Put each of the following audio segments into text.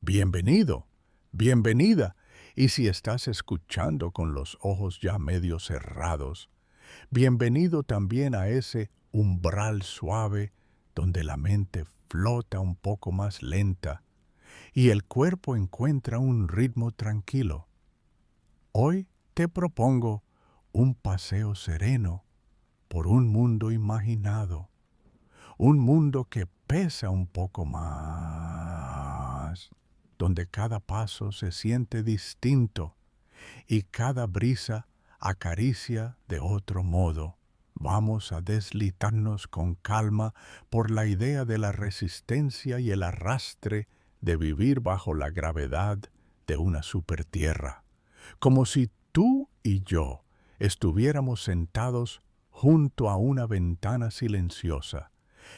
Bienvenido, bienvenida. Y si estás escuchando con los ojos ya medio cerrados, bienvenido también a ese umbral suave donde la mente flota un poco más lenta y el cuerpo encuentra un ritmo tranquilo. Hoy te propongo un paseo sereno por un mundo imaginado, un mundo que pesa un poco más, donde cada paso se siente distinto y cada brisa acaricia de otro modo. Vamos a deslizarnos con calma por la idea de la resistencia y el arrastre de vivir bajo la gravedad de una supertierra, como si tú y yo estuviéramos sentados junto a una ventana silenciosa,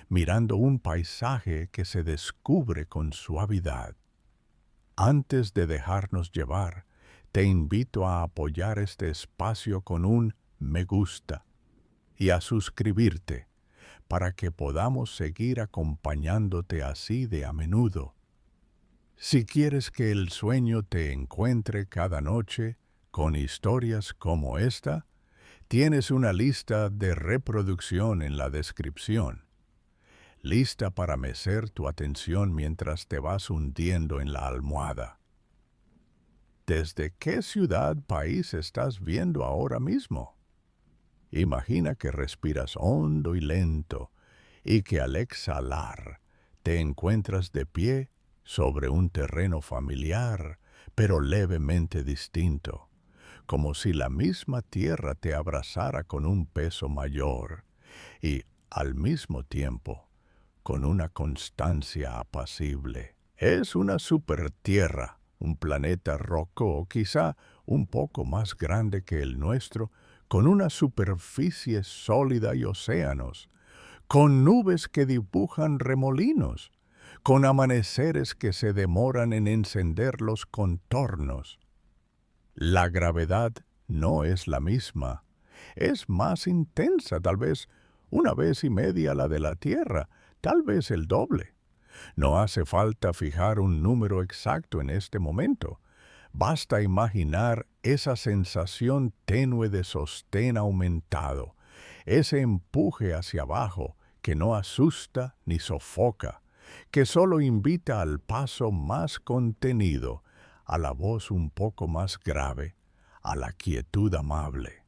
mirando un paisaje que se descubre con suavidad. Antes de dejarnos llevar, te invito a apoyar este espacio con un me gusta y a suscribirte para que podamos seguir acompañándote así de a menudo. Si quieres que el sueño te encuentre cada noche con historias como esta, tienes una lista de reproducción en la descripción, lista para mecer tu atención mientras te vas hundiendo en la almohada. ¿Desde qué ciudad, país estás viendo ahora mismo? Imagina que respiras hondo y lento y que al exhalar te encuentras de pie sobre un terreno familiar, pero levemente distinto, como si la misma tierra te abrazara con un peso mayor y, al mismo tiempo, con una constancia apacible. Es una supertierra, un planeta rocoso, quizá un poco más grande que el nuestro, con una superficie sólida y océanos, con nubes que dibujan remolinos, con amaneceres que se demoran en encender los contornos. La gravedad no es la misma, es más intensa, tal vez una vez y media la de la Tierra, tal vez el doble. No hace falta fijar un número exacto en este momento. Basta imaginar esa sensación tenue de sostén aumentado, ese empuje hacia abajo que no asusta ni sofoca, que solo invita al paso más contenido, a la voz un poco más grave, a la quietud amable.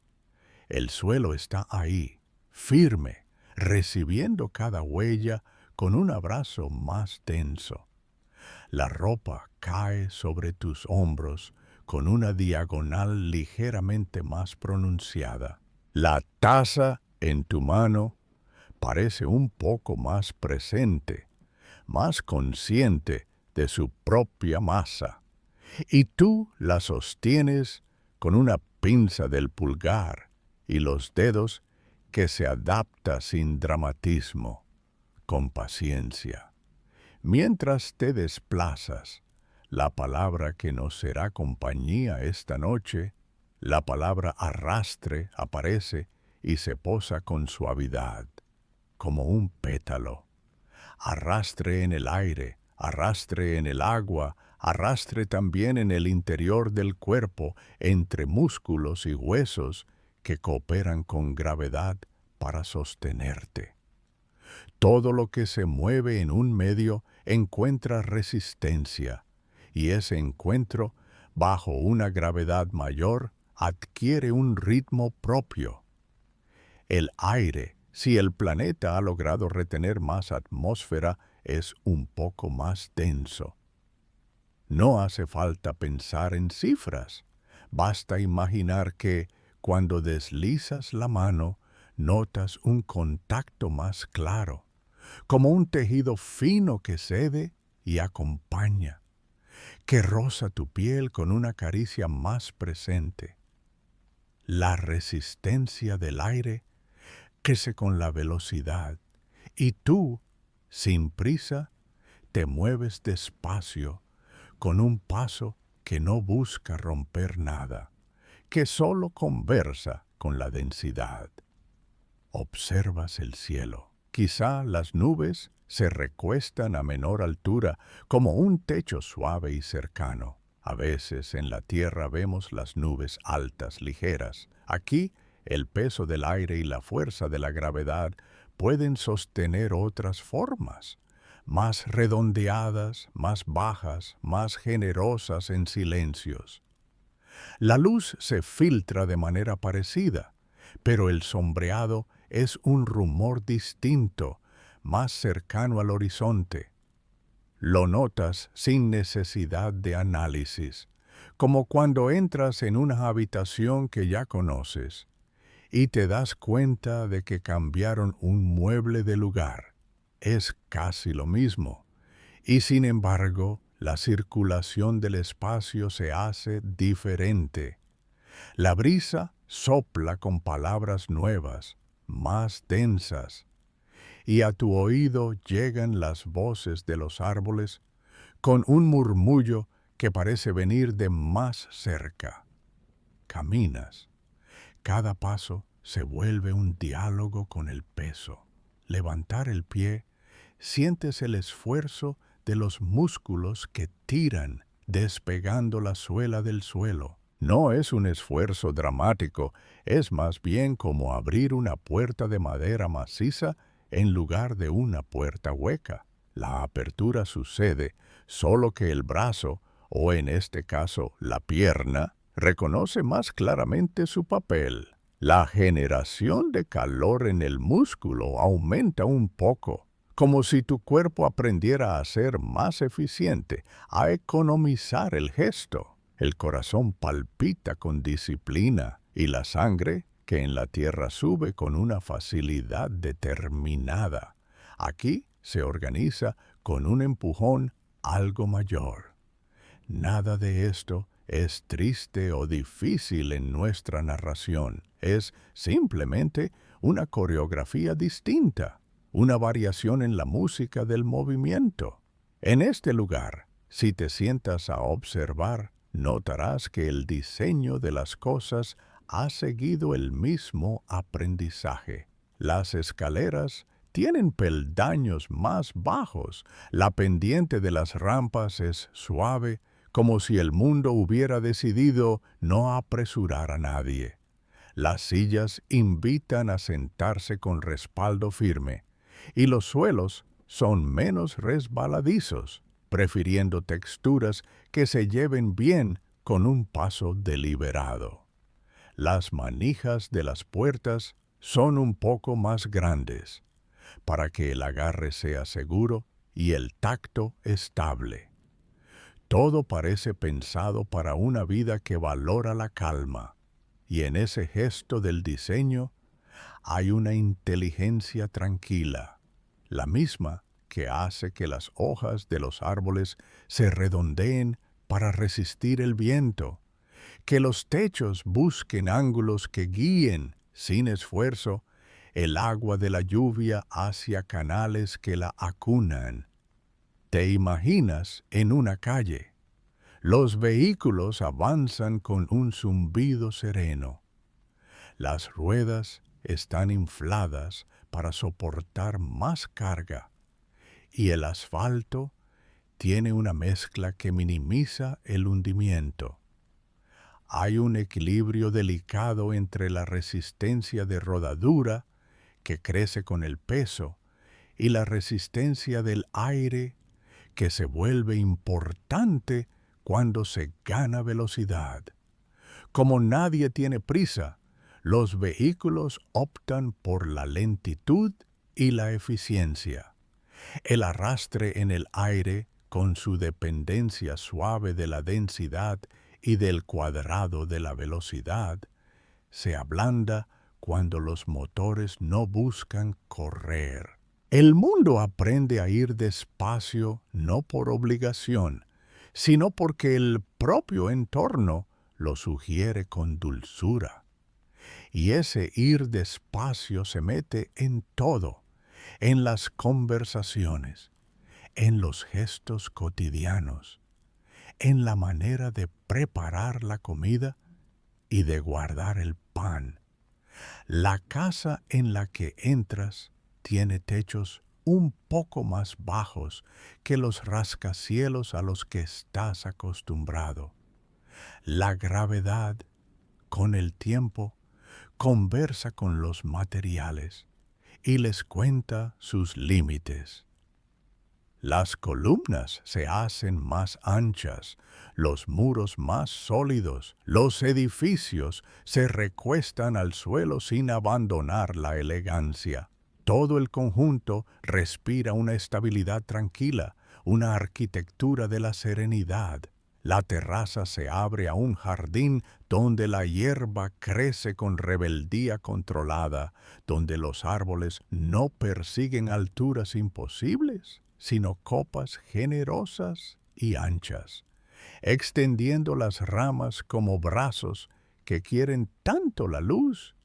El suelo está ahí, firme, recibiendo cada huella con un abrazo más denso. La ropa cae sobre tus hombros con una diagonal ligeramente más pronunciada. La taza en tu mano parece un poco más presente, más consciente de su propia masa. Y tú la sostienes con una pinza del pulgar y los dedos que se adapta sin dramatismo, con paciencia. Mientras te desplazas, la palabra que nos será compañía esta noche, la palabra arrastre, aparece y se posa con suavidad, como un pétalo. Arrastre en el aire, arrastre en el agua, arrastre también en el interior del cuerpo, entre músculos y huesos que cooperan con gravedad para sostenerte. Todo lo que se mueve en un medio encuentra resistencia, y ese encuentro, bajo una gravedad mayor, adquiere un ritmo propio. El aire, si el planeta ha logrado retener más atmósfera, es un poco más denso. No hace falta pensar en cifras. Basta imaginar que, cuando deslizas la mano, notas un contacto más claro, como un tejido fino que cede y acompaña, que roza tu piel con una caricia más presente. La resistencia del aire crece con la velocidad, y tú, sin prisa, te mueves despacio, con un paso que no busca romper nada, que solo conversa con la densidad. Observas el cielo. Quizá las nubes se recuestan a menor altura como un techo suave y cercano. A veces en la tierra vemos las nubes altas, ligeras. Aquí, el peso del aire y la fuerza de la gravedad pueden sostener otras formas, más redondeadas, más bajas, más generosas en silencios. La luz se filtra de manera parecida, pero el sombreado es un rumor distinto, más cercano al horizonte. Lo notas sin necesidad de análisis, como cuando entras en una habitación que ya conoces y te das cuenta de que cambiaron un mueble de lugar. Es casi lo mismo, y sin embargo, la circulación del espacio se hace diferente. La brisa sopla con palabras nuevas, más densas, y a tu oído llegan las voces de los árboles con un murmullo que parece venir de más cerca. Caminas. Cada paso se vuelve un diálogo con el peso. Levantar el pie, sientes el esfuerzo de los músculos que tiran, despegando la suela del suelo. No es un esfuerzo dramático, es más bien como abrir una puerta de madera maciza en lugar de una puerta hueca. La apertura sucede solo que el brazo, o en este caso la pierna, reconoce más claramente su papel. La generación de calor en el músculo aumenta un poco, como si tu cuerpo aprendiera a ser más eficiente, a economizar el gesto. El corazón palpita con disciplina y la sangre, que en la tierra sube con una facilidad determinada, aquí se organiza con un empujón algo mayor. Nada de esto es triste o difícil en nuestra narración. Es simplemente una coreografía distinta, una variación en la música del movimiento. En este lugar, si te sientas a observar, notarás que el diseño de las cosas ha seguido el mismo aprendizaje. Las escaleras tienen peldaños más bajos, la pendiente de las rampas es suave, como si el mundo hubiera decidido no apresurar a nadie. Las sillas invitan a sentarse con respaldo firme, y los suelos son menos resbaladizos, prefiriendo texturas que se lleven bien con un paso deliberado. Las manijas de las puertas son un poco más grandes, para que el agarre sea seguro y el tacto estable. Todo parece pensado para una vida que valora la calma, y en ese gesto del diseño hay una inteligencia tranquila, la misma que hace que las hojas de los árboles se redondeen para resistir el viento, que los techos busquen ángulos que guíen, sin esfuerzo, el agua de la lluvia hacia canales que la acunan. Te imaginas en una calle. Los vehículos avanzan con un zumbido sereno. Las ruedas están infladas para soportar más carga y el asfalto tiene una mezcla que minimiza el hundimiento. Hay un equilibrio delicado entre la resistencia de rodadura que crece con el peso y la resistencia del aire que se vuelve importante cuando se gana velocidad. Como nadie tiene prisa, los vehículos optan por la lentitud y la eficiencia. El arrastre en el aire, con su dependencia suave de la densidad y del cuadrado de la velocidad, se ablanda cuando los motores no buscan correr. El mundo aprende a ir despacio no por obligación, sino porque el propio entorno lo sugiere con dulzura. Y ese ir despacio se mete en todo, en las conversaciones, en los gestos cotidianos, en la manera de preparar la comida y de guardar el pan. La casa en la que entras tiene techos un poco más bajos que los rascacielos a los que estás acostumbrado. La gravedad, con el tiempo, conversa con los materiales y les cuenta sus límites. Las columnas se hacen más anchas, los muros más sólidos, los edificios se recuestan al suelo sin abandonar la elegancia. Todo el conjunto respira una estabilidad tranquila, una arquitectura de la serenidad. La terraza se abre a un jardín donde la hierba crece con rebeldía controlada, donde los árboles no persiguen alturas imposibles, sino copas generosas y anchas, extendiendo las ramas como brazos que quieren tanto la luz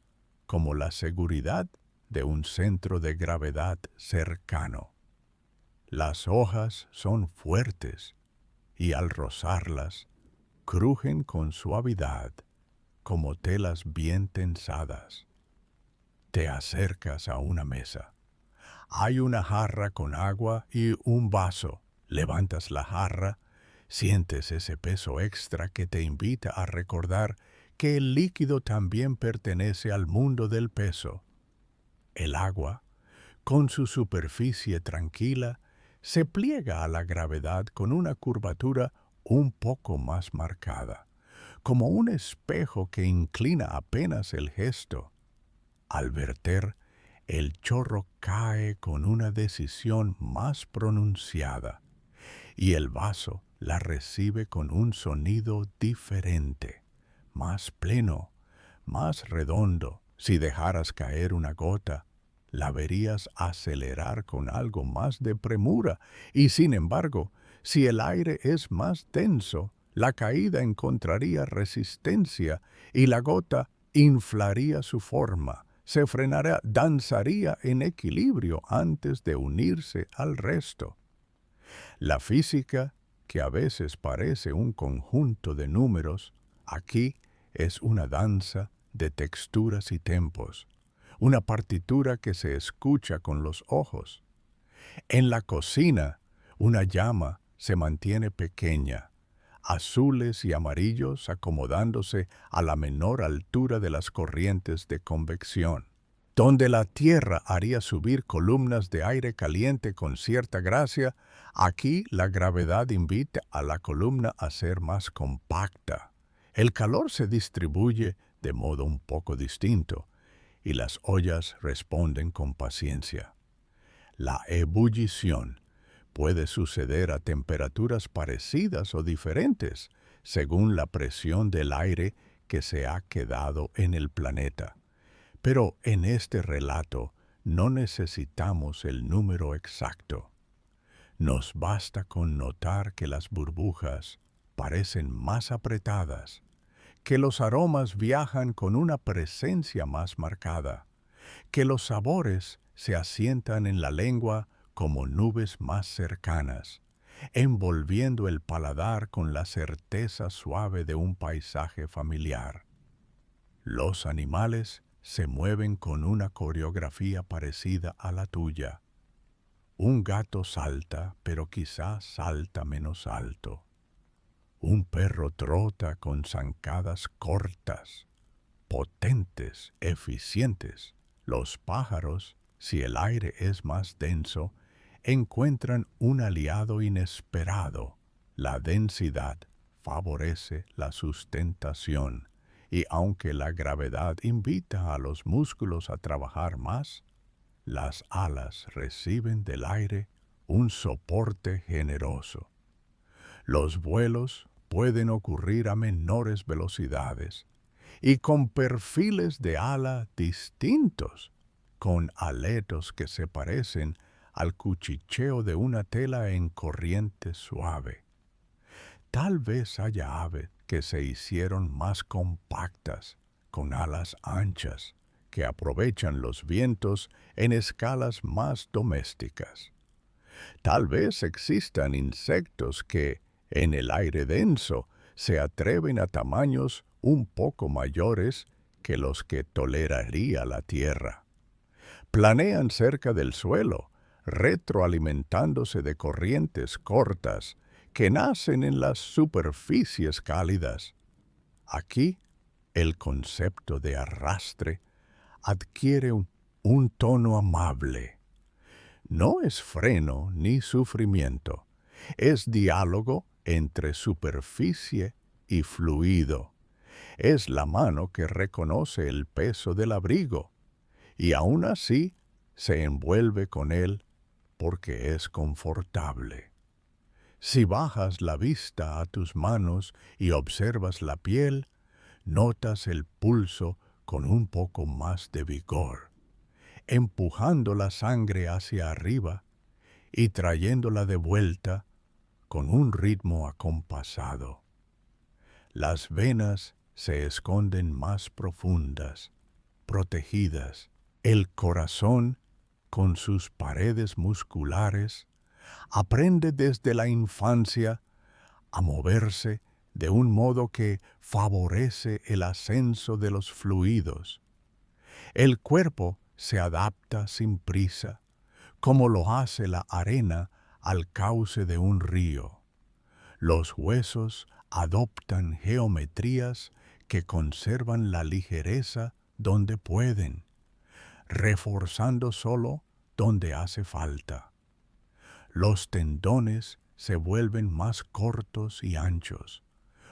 como la seguridad de un centro de gravedad cercano. Las hojas son fuertes y al rozarlas, crujen con suavidad como telas bien tensadas. Te acercas a una mesa. Hay una jarra con agua y un vaso. Levantas la jarra, sientes ese peso extra que te invita a recordar que el líquido también pertenece al mundo del peso. El agua, con su superficie tranquila, se pliega a la gravedad con una curvatura un poco más marcada, como un espejo que inclina apenas el gesto. Al verter, el chorro cae con una decisión más pronunciada, y el vaso la recibe con un sonido diferente, más pleno, más redondo. Si dejaras caer una gota, la verías acelerar con algo más de premura, y sin embargo, si el aire es más denso, la caída encontraría resistencia y la gota inflaría su forma, se frenaría, danzaría en equilibrio antes de unirse al resto. La física, que a veces parece un conjunto de números, aquí es una danza de texturas y tempos, una partitura que se escucha con los ojos. En la cocina, una llama se mantiene pequeña, azules y amarillos acomodándose a la menor altura de las corrientes de convección. Donde la tierra haría subir columnas de aire caliente con cierta gracia, aquí la gravedad invita a la columna a ser más compacta. El calor se distribuye de modo un poco distinto, y las ollas responden con paciencia. La ebullición puede suceder a temperaturas parecidas o diferentes, según la presión del aire que se ha quedado en el planeta. Pero en este relato no necesitamos el número exacto. Nos basta con notar que las burbujas parecen más apretadas, que los aromas viajan con una presencia más marcada, que los sabores se asientan en la lengua como nubes más cercanas, envolviendo el paladar con la certeza suave de un paisaje familiar. Los animales se mueven con una coreografía parecida a la tuya. Un gato salta, pero quizás salta menos alto. Un perro trota con zancadas cortas, potentes, eficientes. Los pájaros, si el aire es más denso, encuentran un aliado inesperado. La densidad favorece la sustentación, y aunque la gravedad invita a los músculos a trabajar más, las alas reciben del aire un soporte generoso. Los vuelos pueden ocurrir a menores velocidades y con perfiles de ala distintos, con aletos que se parecen al cuchicheo de una tela en corriente suave. Tal vez haya aves que se hicieron más compactas, con alas anchas, que aprovechan los vientos en escalas más domésticas. Tal vez existan insectos que, en el aire denso, se atreven a tamaños un poco mayores que los que toleraría la tierra. Planean cerca del suelo, retroalimentándose de corrientes cortas que nacen en las superficies cálidas. Aquí, el concepto de arrastre adquiere un tono amable. No es freno ni sufrimiento, es diálogo entre superficie y fluido. Es la mano que reconoce el peso del abrigo y aún así se envuelve con él porque es confortable. Si bajas la vista a tus manos y observas la piel, notas el pulso con un poco más de vigor, empujando la sangre hacia arriba y trayéndola de vuelta con un ritmo acompasado. Las venas se esconden más profundas, protegidas. El corazón, con sus paredes musculares, aprende desde la infancia a moverse de un modo que favorece el ascenso de los fluidos. El cuerpo se adapta sin prisa, como lo hace la arena al cauce de un río. Los huesos adoptan geometrías que conservan la ligereza donde pueden, reforzando solo donde hace falta. Los tendones se vuelven más cortos y anchos,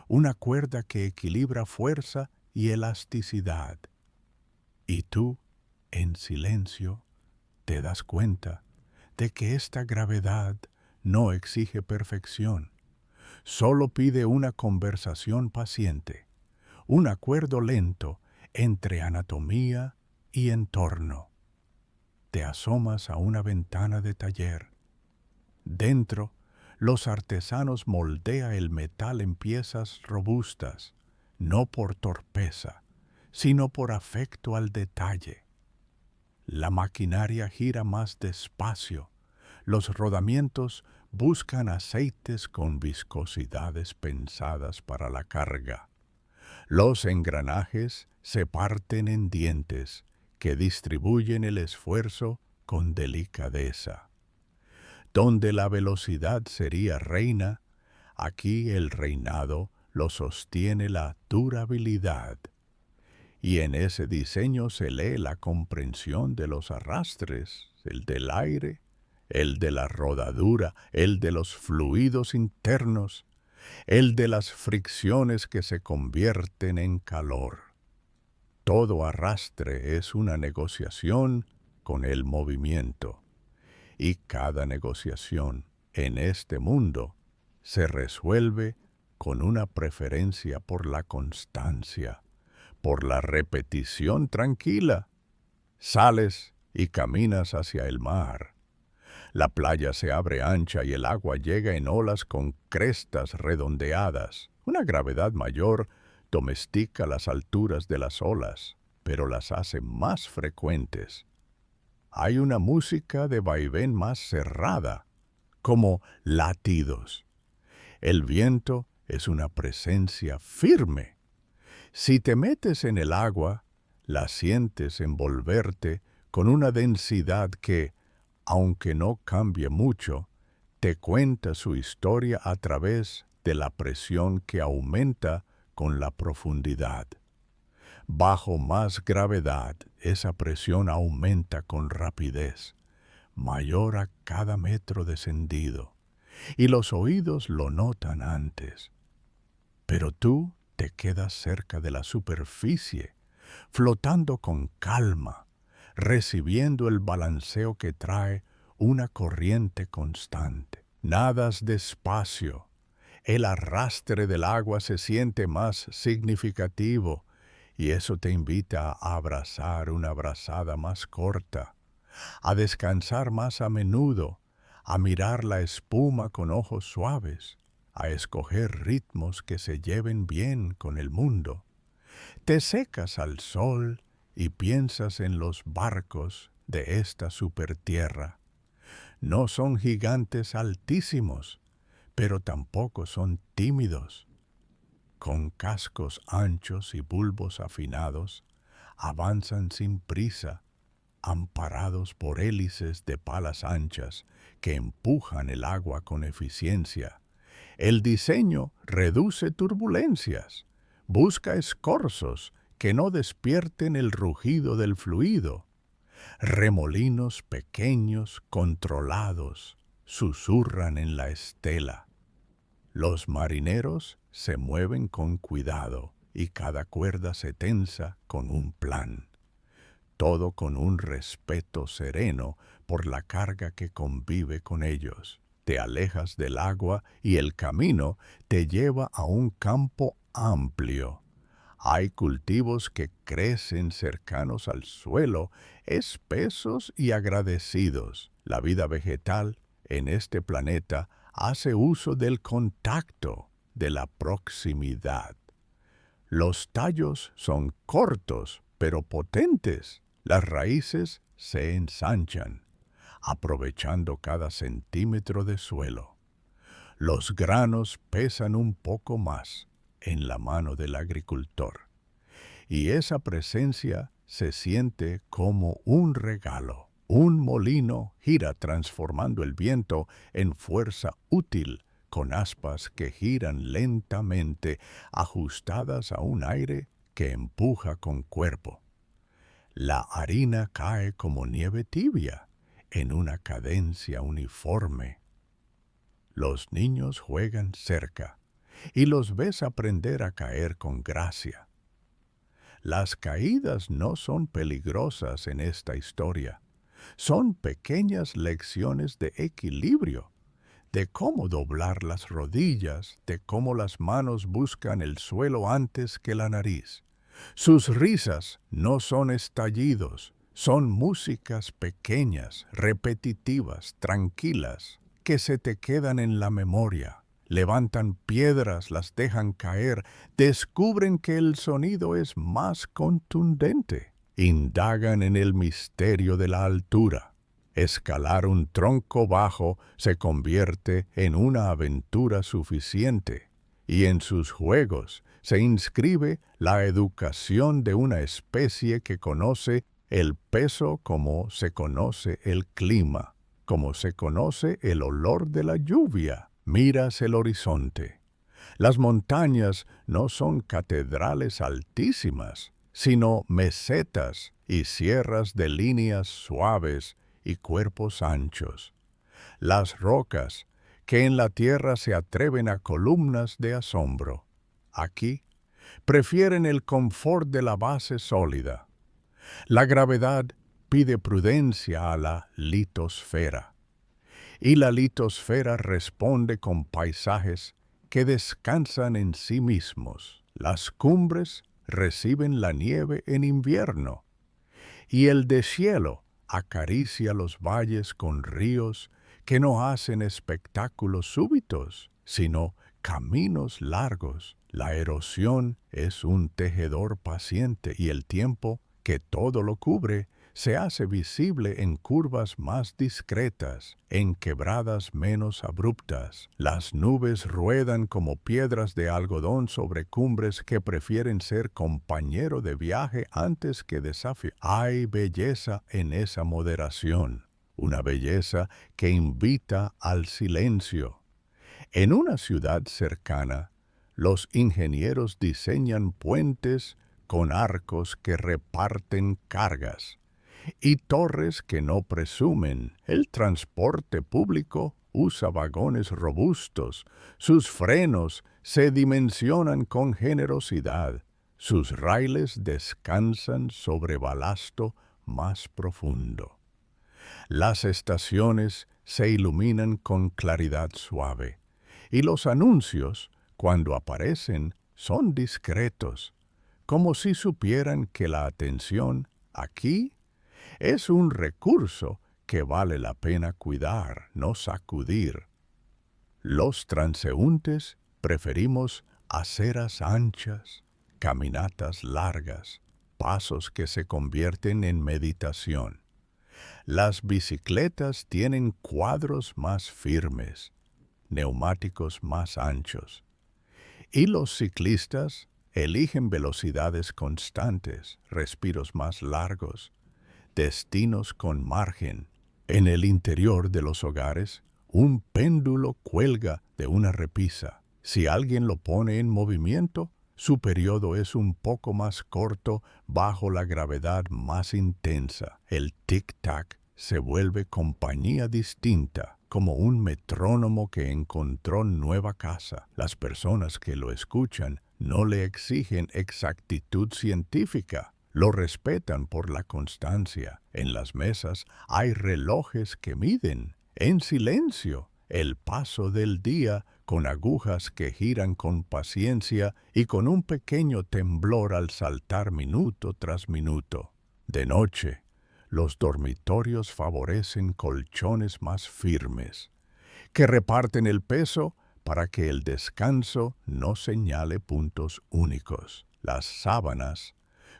una cuerda que equilibra fuerza y elasticidad. Y tú, en silencio, te das cuenta de que esta gravedad no exige perfección, solo pide una conversación paciente, un acuerdo lento entre anatomía y entorno. Te asomas a una ventana de taller. Dentro, los artesanos moldean el metal en piezas robustas, no por torpeza, sino por afecto al detalle. La maquinaria gira más despacio, los rodamientos buscan aceites con viscosidades pensadas para la carga. Los engranajes se parten en dientes que distribuyen el esfuerzo con delicadeza. Donde la velocidad sería reina, aquí el reinado lo sostiene la durabilidad. Y en ese diseño se lee la comprensión de los arrastres, el del aire, el de la rodadura, el de los fluidos internos, el de las fricciones que se convierten en calor. Todo arrastre es una negociación con el movimiento, y cada negociación en este mundo se resuelve con una preferencia por la constancia, por la repetición tranquila. Sales y caminas hacia el mar. La playa se abre ancha y el agua llega en olas con crestas redondeadas. Una gravedad mayor domestica las alturas de las olas, pero las hace más frecuentes. Hay una música de vaivén más cerrada, como latidos. El viento es una presencia firme. Si te metes en el agua, la sientes envolverte con una densidad que, aunque no cambie mucho, te cuenta su historia a través de la presión que aumenta con la profundidad. Bajo más gravedad, esa presión aumenta con rapidez, mayor a cada metro descendido, y los oídos lo notan antes. Pero tú te quedas cerca de la superficie, flotando con calma, recibiendo el balanceo que trae una corriente constante. Nadas despacio, el arrastre del agua se siente más significativo y eso te invita a abrazar una brazada más corta, a descansar más a menudo, a mirar la espuma con ojos suaves, a escoger ritmos que se lleven bien con el mundo. Te secas al sol y piensas en los barcos de esta supertierra. No son gigantes altísimos, pero tampoco son tímidos. Con cascos anchos y bulbos afinados, avanzan sin prisa, amparados por hélices de palas anchas que empujan el agua con eficiencia. El diseño reduce turbulencias, busca escorzos que no despierten el rugido del fluido. Remolinos pequeños, controlados, susurran en la estela. Los marineros se mueven con cuidado y cada cuerda se tensa con un plan. Todo con un respeto sereno por la carga que convive con ellos. Te alejas del agua y el camino te lleva a un campo amplio. Hay cultivos que crecen cercanos al suelo, espesos y agradecidos. La vida vegetal en este planeta hace uso del contacto, de la proximidad. Los tallos son cortos, pero potentes. Las raíces se ensanchan, aprovechando cada centímetro de suelo. Los granos pesan un poco más en la mano del agricultor, y esa presencia se siente como un regalo. Un molino gira transformando el viento en fuerza útil, con aspas que giran lentamente, ajustadas a un aire que empuja con cuerpo. La harina cae como nieve tibia, en una cadencia uniforme. Los niños juegan cerca, y los ves aprender a caer con gracia. Las caídas no son peligrosas en esta historia. Son pequeñas lecciones de equilibrio, de cómo doblar las rodillas, de cómo las manos buscan el suelo antes que la nariz. Sus risas no son estallidos, son músicas pequeñas, repetitivas, tranquilas, que se te quedan en la memoria. Levantan piedras, las dejan caer, descubren que el sonido es más contundente. Indagan en el misterio de la altura. Escalar un tronco bajo se convierte en una aventura suficiente, y en sus juegos se inscribe la educación de una especie que conoce el peso como se conoce el clima, como se conoce el olor de la lluvia. Miras el horizonte. Las montañas no son catedrales altísimas, sino mesetas y sierras de líneas suaves y cuerpos anchos. Las rocas, que en la tierra se atreven a columnas de asombro, aquí prefieren el confort de la base sólida. La gravedad pide prudencia a la litosfera, y la litosfera responde con paisajes que descansan en sí mismos. Las cumbres reciben la nieve en invierno, y el deshielo acaricia los valles con ríos que no hacen espectáculos súbitos, sino caminos largos. La erosión es un tejedor paciente y el tiempo, que todo lo cubre, se hace visible en curvas más discretas, en quebradas menos abruptas. Las nubes ruedan como piedras de algodón sobre cumbres que prefieren ser compañero de viaje antes que desafío. Hay belleza en esa moderación, una belleza que invita al silencio. En una ciudad cercana, los ingenieros diseñan puentes con arcos que reparten cargas y torres que no presumen. El transporte público usa vagones robustos, sus frenos se dimensionan con generosidad, sus raíles descansan sobre balasto más profundo. Las estaciones se iluminan con claridad suave, y los anuncios, cuando aparecen, son discretos, como si supieran que la atención aquí es un recurso que vale la pena cuidar, no sacudir. Los transeúntes preferimos aceras anchas, caminatas largas, pasos que se convierten en meditación. Las bicicletas tienen cuadros más firmes, neumáticos más anchos, y los ciclistas eligen velocidades constantes, respiros más largos, destinos con margen. En el interior de los hogares, un péndulo cuelga de una repisa. Si alguien lo pone en movimiento, su periodo es un poco más corto bajo la gravedad más intensa. El tic-tac se vuelve compañía distinta, como un metrónomo que encontró nueva casa. Las personas que lo escuchan no le exigen exactitud científica, lo respetan por la constancia. En las mesas hay relojes que miden, en silencio, el paso del día con agujas que giran con paciencia y con un pequeño temblor al saltar minuto tras minuto. De noche, los dormitorios favorecen colchones más firmes, que reparten el peso para que el descanso no señale puntos únicos. Las sábanas,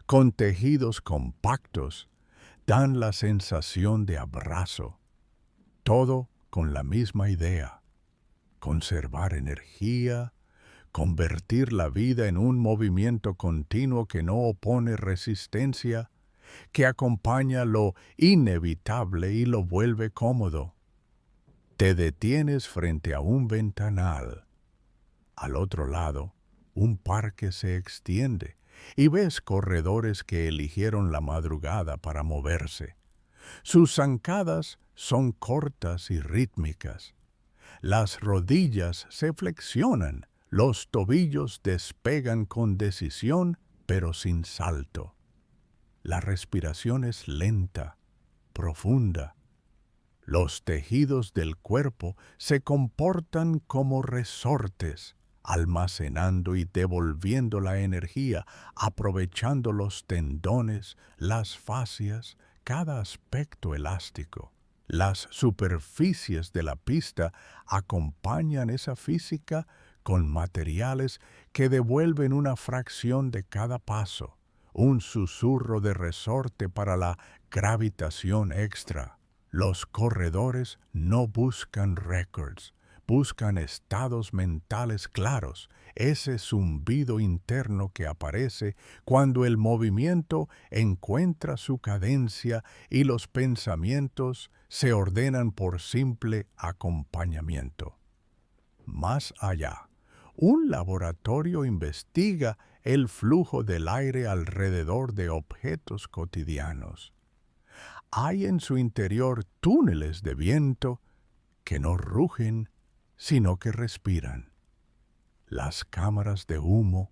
con tejidos compactos, dan la sensación de abrazo. Todo con la misma idea: conservar energía, convertir la vida en un movimiento continuo que no opone resistencia, que acompaña lo inevitable y lo vuelve cómodo. Te detienes frente a un ventanal. Al otro lado, un parque se extiende y ves corredores que eligieron la madrugada para moverse. Sus zancadas son cortas y rítmicas. Las rodillas se flexionan, los tobillos despegan con decisión, pero sin salto. La respiración es lenta, profunda. Los tejidos del cuerpo se comportan como resortes, almacenando y devolviendo la energía, aprovechando los tendones, las fascias, cada aspecto elástico. Las superficies de la pista acompañan esa física con materiales que devuelven una fracción de cada paso, un susurro de resorte para la gravitación extra. Los corredores no buscan récords, buscan estados mentales claros, ese zumbido interno que aparece cuando el movimiento encuentra su cadencia y los pensamientos se ordenan por simple acompañamiento. Más allá, un laboratorio investiga el flujo del aire alrededor de objetos cotidianos. Hay en su interior túneles de viento que no rugen, sino que respiran. Las cámaras de humo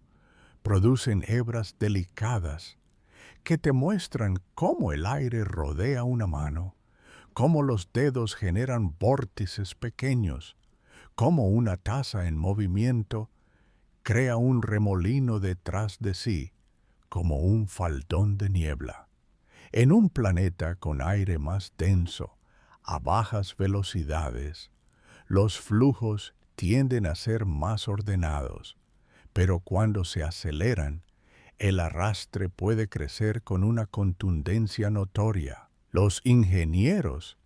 producen hebras delicadas que te muestran cómo el aire rodea una mano, cómo los dedos generan vórtices pequeños, cómo una taza en movimiento crea un remolino detrás de sí, como un faldón de niebla. En un planeta con aire más denso, a bajas velocidades, los flujos tienden a ser más ordenados, pero cuando se aceleran, el arrastre puede crecer con una contundencia notoria. Los ingenieros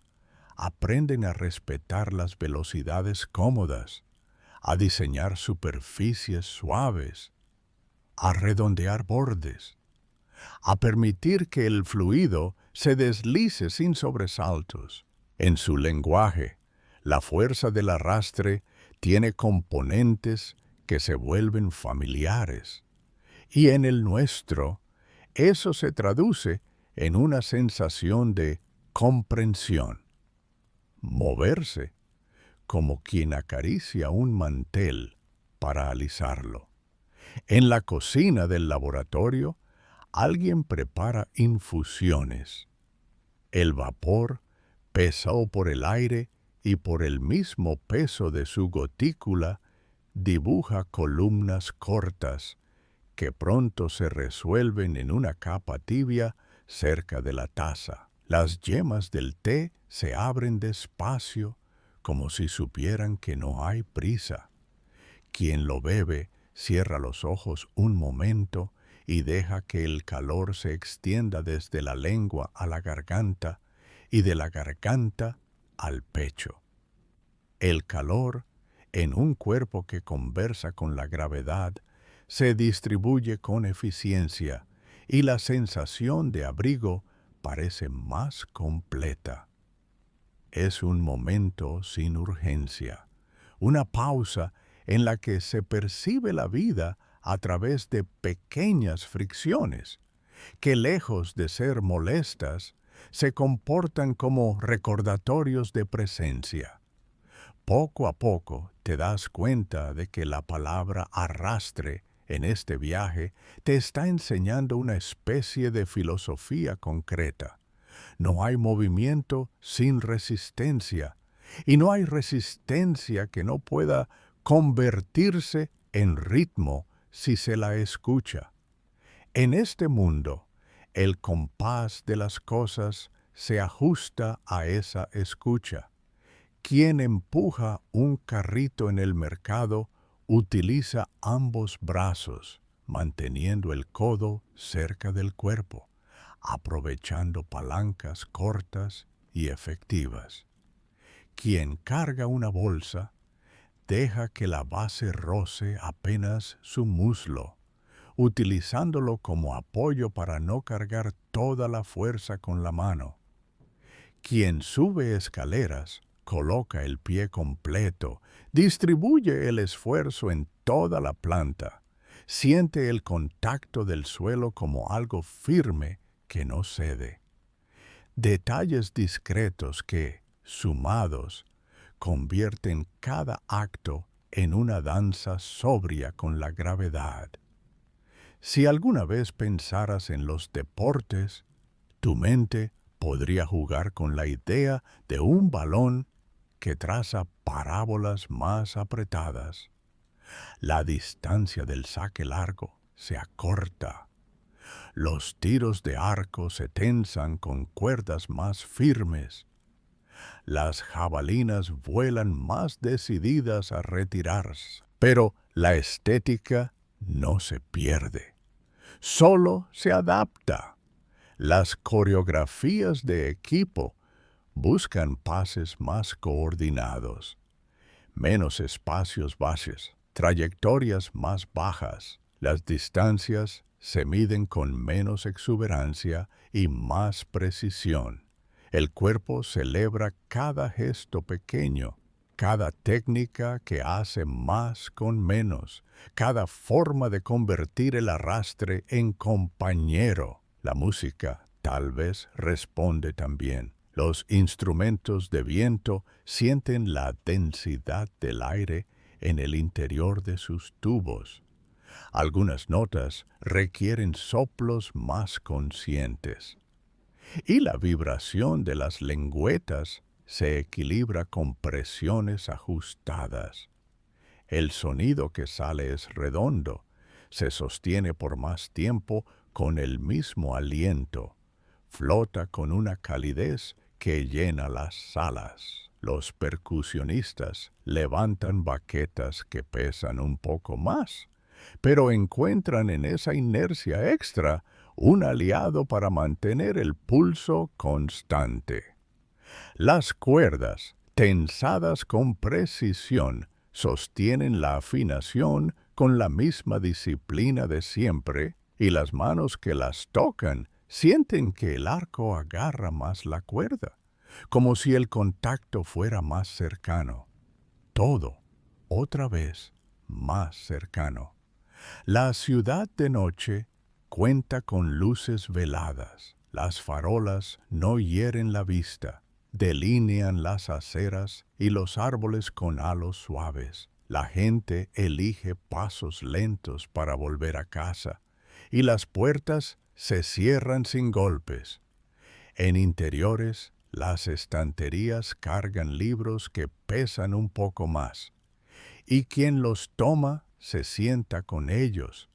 aprenden a respetar las velocidades cómodas, a diseñar superficies suaves, a redondear bordes, a permitir que el fluido se deslice sin sobresaltos. En su lenguaje, la fuerza del arrastre tiene componentes que se vuelven familiares. Y en el nuestro, eso se traduce en una sensación de comprensión. Moverse, como quien acaricia un mantel para alisarlo. En la cocina del laboratorio, alguien prepara infusiones. El vapor, pesado por el aire y por el mismo peso de su gotícula, dibuja columnas cortas que pronto se resuelven en una capa tibia cerca de la taza. Las yemas del té se abren despacio, como si supieran que no hay prisa. Quien lo bebe cierra los ojos un momento y deja que el calor se extienda desde la lengua a la garganta y de la garganta al pecho. El calor, en un cuerpo que conversa con la gravedad, se distribuye con eficiencia y la sensación de abrigo parece más completa. Es un momento sin urgencia, una pausa en la que se percibe la vida a través de pequeñas fricciones, que lejos de ser molestas, se comportan como recordatorios de presencia. Poco a poco te das cuenta de que la palabra arrastre en este viaje te está enseñando una especie de filosofía concreta. No hay movimiento sin resistencia, y no hay resistencia que no pueda convertirse en ritmo si se la escucha. En este mundo, el compás de las cosas se ajusta a esa escucha. Quien empuja un carrito en el mercado utiliza ambos brazos, manteniendo el codo cerca del cuerpo, aprovechando palancas cortas y efectivas. Quien carga una bolsa deja que la base roce apenas su muslo, utilizándolo como apoyo para no cargar toda la fuerza con la mano. Quien sube escaleras coloca el pie completo, distribuye el esfuerzo en toda la planta, siente el contacto del suelo como algo firme que no cede. Detalles discretos que, sumados, convierten cada acto en una danza sobria con la gravedad. Si alguna vez pensaras en los deportes, tu mente podría jugar con la idea de un balón que traza parábolas más apretadas. La distancia del saque largo se acorta. Los tiros de arco se tensan con cuerdas más firmes. Las jabalinas vuelan más decididas a retirarse. Pero la estética no se pierde, solo se adapta. Las coreografías de equipo buscan pases más coordinados, menos espacios bases, trayectorias más bajas. Las distancias se miden con menos exuberancia y más precisión. El cuerpo celebra cada gesto pequeño, cada técnica que hace más con menos, cada forma de convertir el arrastre en compañero. La música tal vez responde también. Los instrumentos de viento sienten la densidad del aire en el interior de sus tubos. Algunas notas requieren soplos más conscientes. Y la vibración de las lengüetas se equilibra con presiones ajustadas. El sonido que sale es redondo, se sostiene por más tiempo con el mismo aliento, flota con una calidez que llena las salas. Los percusionistas levantan baquetas que pesan un poco más, pero encuentran en esa inercia extra un aliado para mantener el pulso constante. Las cuerdas, tensadas con precisión, sostienen la afinación con la misma disciplina de siempre, y las manos que las tocan sienten que el arco agarra más la cuerda, como si el contacto fuera más cercano. Todo, otra vez, más cercano. La ciudad de noche cuenta con luces veladas. Las farolas no hieren la vista, delinean las aceras y los árboles con halos suaves. La gente elige pasos lentos para volver a casa, y las puertas se cierran sin golpes. En interiores, las estanterías cargan libros que pesan un poco más, y quien los toma se sienta con ellos,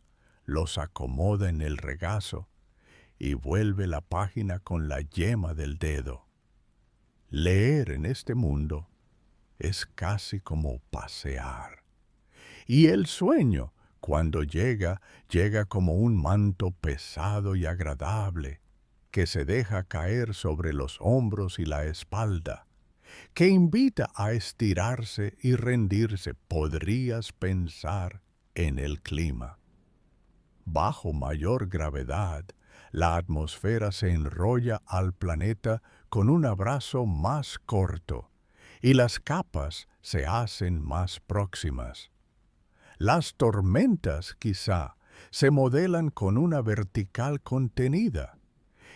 los acomoda en el regazo y vuelve la página con la yema del dedo. Leer en este mundo es casi como pasear. Y el sueño, cuando llega, llega como un manto pesado y agradable, que se deja caer sobre los hombros y la espalda, que invita a estirarse y rendirse. Podrías pensar en el clima. Bajo mayor gravedad, La atmósfera se enrolla al planeta con un abrazo más corto y las capas se hacen más próximas. Las tormentas, quizá, se modelan con una vertical contenida,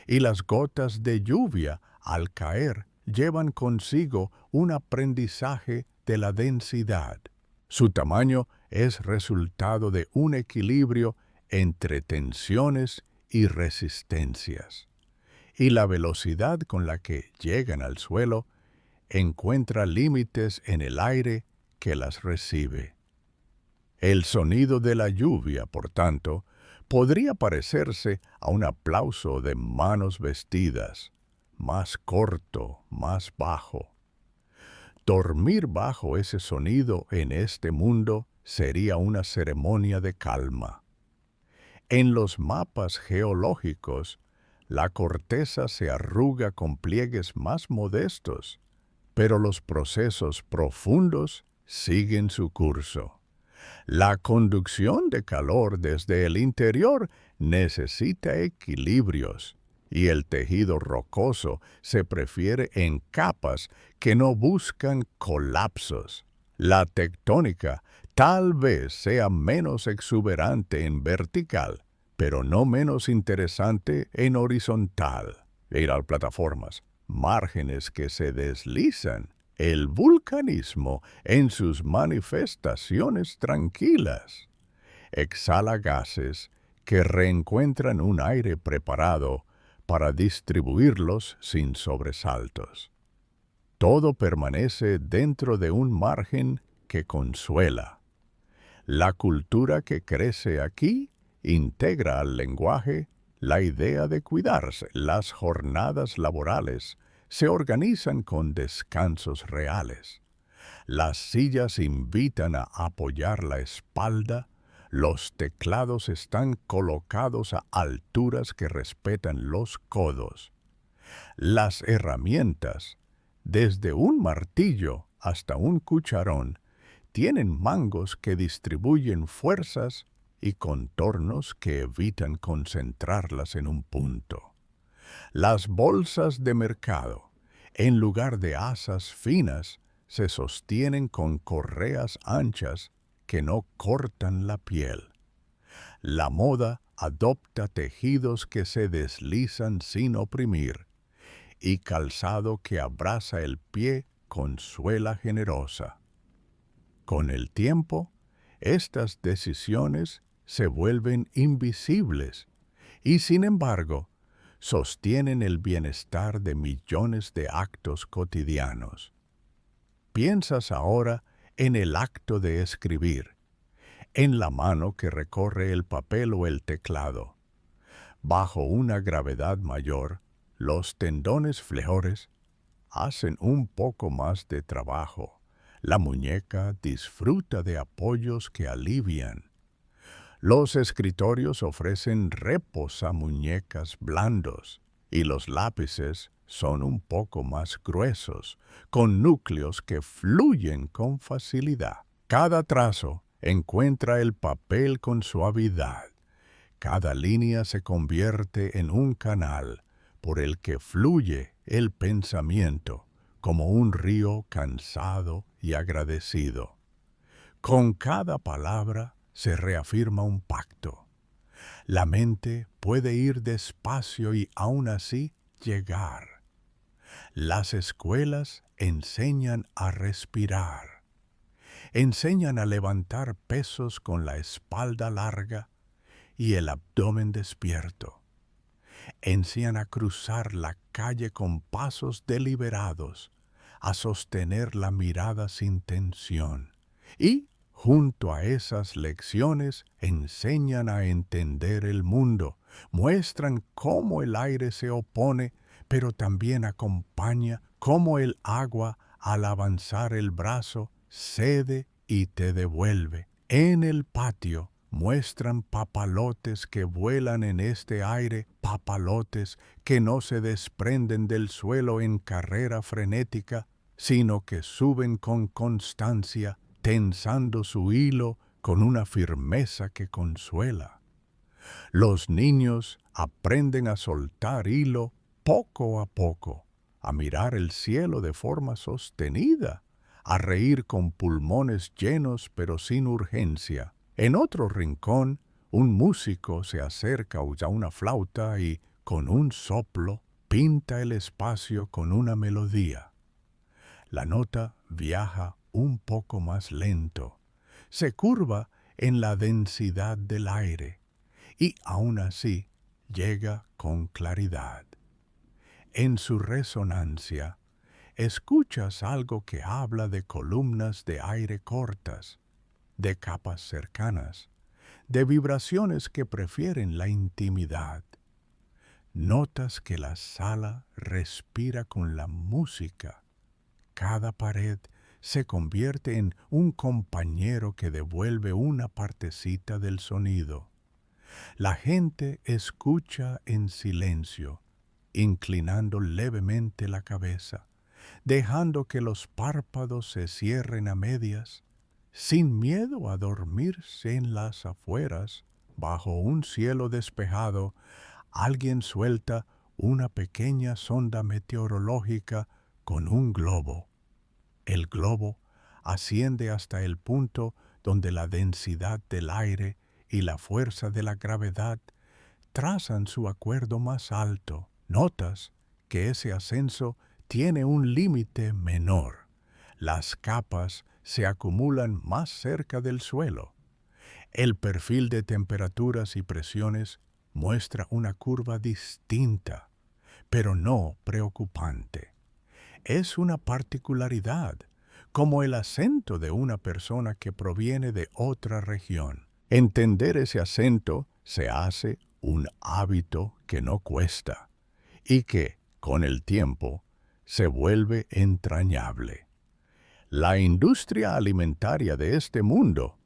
y las gotas de lluvia, al caer, llevan consigo un aprendizaje de la densidad. Su tamaño es resultado de un equilibrio entre tensiones y resistencias, y la velocidad con la que llegan al suelo encuentra límites en el aire que las recibe. El sonido de la lluvia, por tanto, podría parecerse a un aplauso de manos vestidas, más corto, más bajo. Dormir bajo ese sonido en este mundo sería una ceremonia de calma. En los mapas geológicos, la corteza se arruga con pliegues más modestos, pero los procesos profundos siguen su curso. La conducción de calor desde el interior necesita equilibrios, y el tejido rocoso se prefiere en capas que no buscan colapsos. La tectónica tal vez sea menos exuberante en vertical, pero no menos interesante en horizontal. Ir a plataformas, márgenes que se deslizan, el vulcanismo en sus manifestaciones tranquilas. Exhala gases que reencuentran un aire preparado para distribuirlos sin sobresaltos. Todo permanece dentro de un margen que consuela. La cultura que crece aquí integra al lenguaje la idea de cuidarse. Las jornadas laborales se organizan con descansos reales. Las sillas invitan a apoyar la espalda, los teclados están colocados a alturas que respetan los codos. Las herramientas, desde un martillo hasta un cucharón, tienen mangos que distribuyen fuerzas y contornos que evitan concentrarlas en un punto. Las bolsas de mercado, en lugar de asas finas, se sostienen con correas anchas que no cortan la piel. La moda adopta tejidos que se deslizan sin oprimir, y calzado que abraza el pie con suela generosa. Con el tiempo, estas decisiones se vuelven invisibles y, sin embargo, sostienen el bienestar de millones de actos cotidianos. Piensas ahora en el acto de escribir, en la mano que recorre el papel o el teclado. Bajo una gravedad mayor, los tendones flejores hacen un poco más de trabajo. La muñeca disfruta de apoyos que alivian. Los escritorios ofrecen reposamuñecas blandos y los lápices son un poco más gruesos, con núcleos que fluyen con facilidad. Cada trazo encuentra el papel con suavidad. Cada línea se convierte en un canal por el que fluye el pensamiento como un río cansado y agradecido. Con cada palabra se reafirma un pacto. La mente puede ir despacio y aún así llegar. Las escuelas enseñan a respirar, enseñan a levantar pesos con la espalda larga y el abdomen despierto. Enseñan a cruzar la calle con pasos deliberados, a sostener la mirada sin tensión. Y, junto a esas lecciones, enseñan a entender el mundo, muestran cómo el aire se opone, pero también acompaña, cómo el agua, al avanzar el brazo, cede y te devuelve. En el patio, muestran papalotes que vuelan en este aire, papalotes que no se desprenden del suelo en carrera frenética, sino que suben con constancia, tensando su hilo con una firmeza que consuela. Los niños aprenden a soltar hilo poco a poco, a mirar el cielo de forma sostenida, a reír con pulmones llenos pero sin urgencia. En otro rincón, un músico se acerca a una flauta y, con un soplo, pinta el espacio con una melodía. La nota viaja un poco más lento, se curva en la densidad del aire y aún así llega con claridad. En su resonancia, escuchas algo que habla de columnas de aire cortas, de capas cercanas, de vibraciones que prefieren la intimidad. Notas que la sala respira con la música. Cada pared se convierte en un compañero que devuelve una partecita del sonido. La gente escucha en silencio, inclinando levemente la cabeza, dejando que los párpados se cierren a medias, sin miedo a dormirse en las afueras. Bajo un cielo despejado, alguien suelta una pequeña sonda meteorológica con un globo. El globo asciende hasta el punto donde la densidad del aire y la fuerza de la gravedad trazan su acuerdo más alto. Notas que ese ascenso tiene un límite menor. Las capas se acumulan más cerca del suelo. El perfil de temperaturas y presiones muestra una curva distinta, pero no preocupante. Es una particularidad, como el acento de una persona que proviene de otra región. Entender ese acento se hace un hábito que no cuesta y que, con el tiempo, se vuelve entrañable. La industria alimentaria de este mundo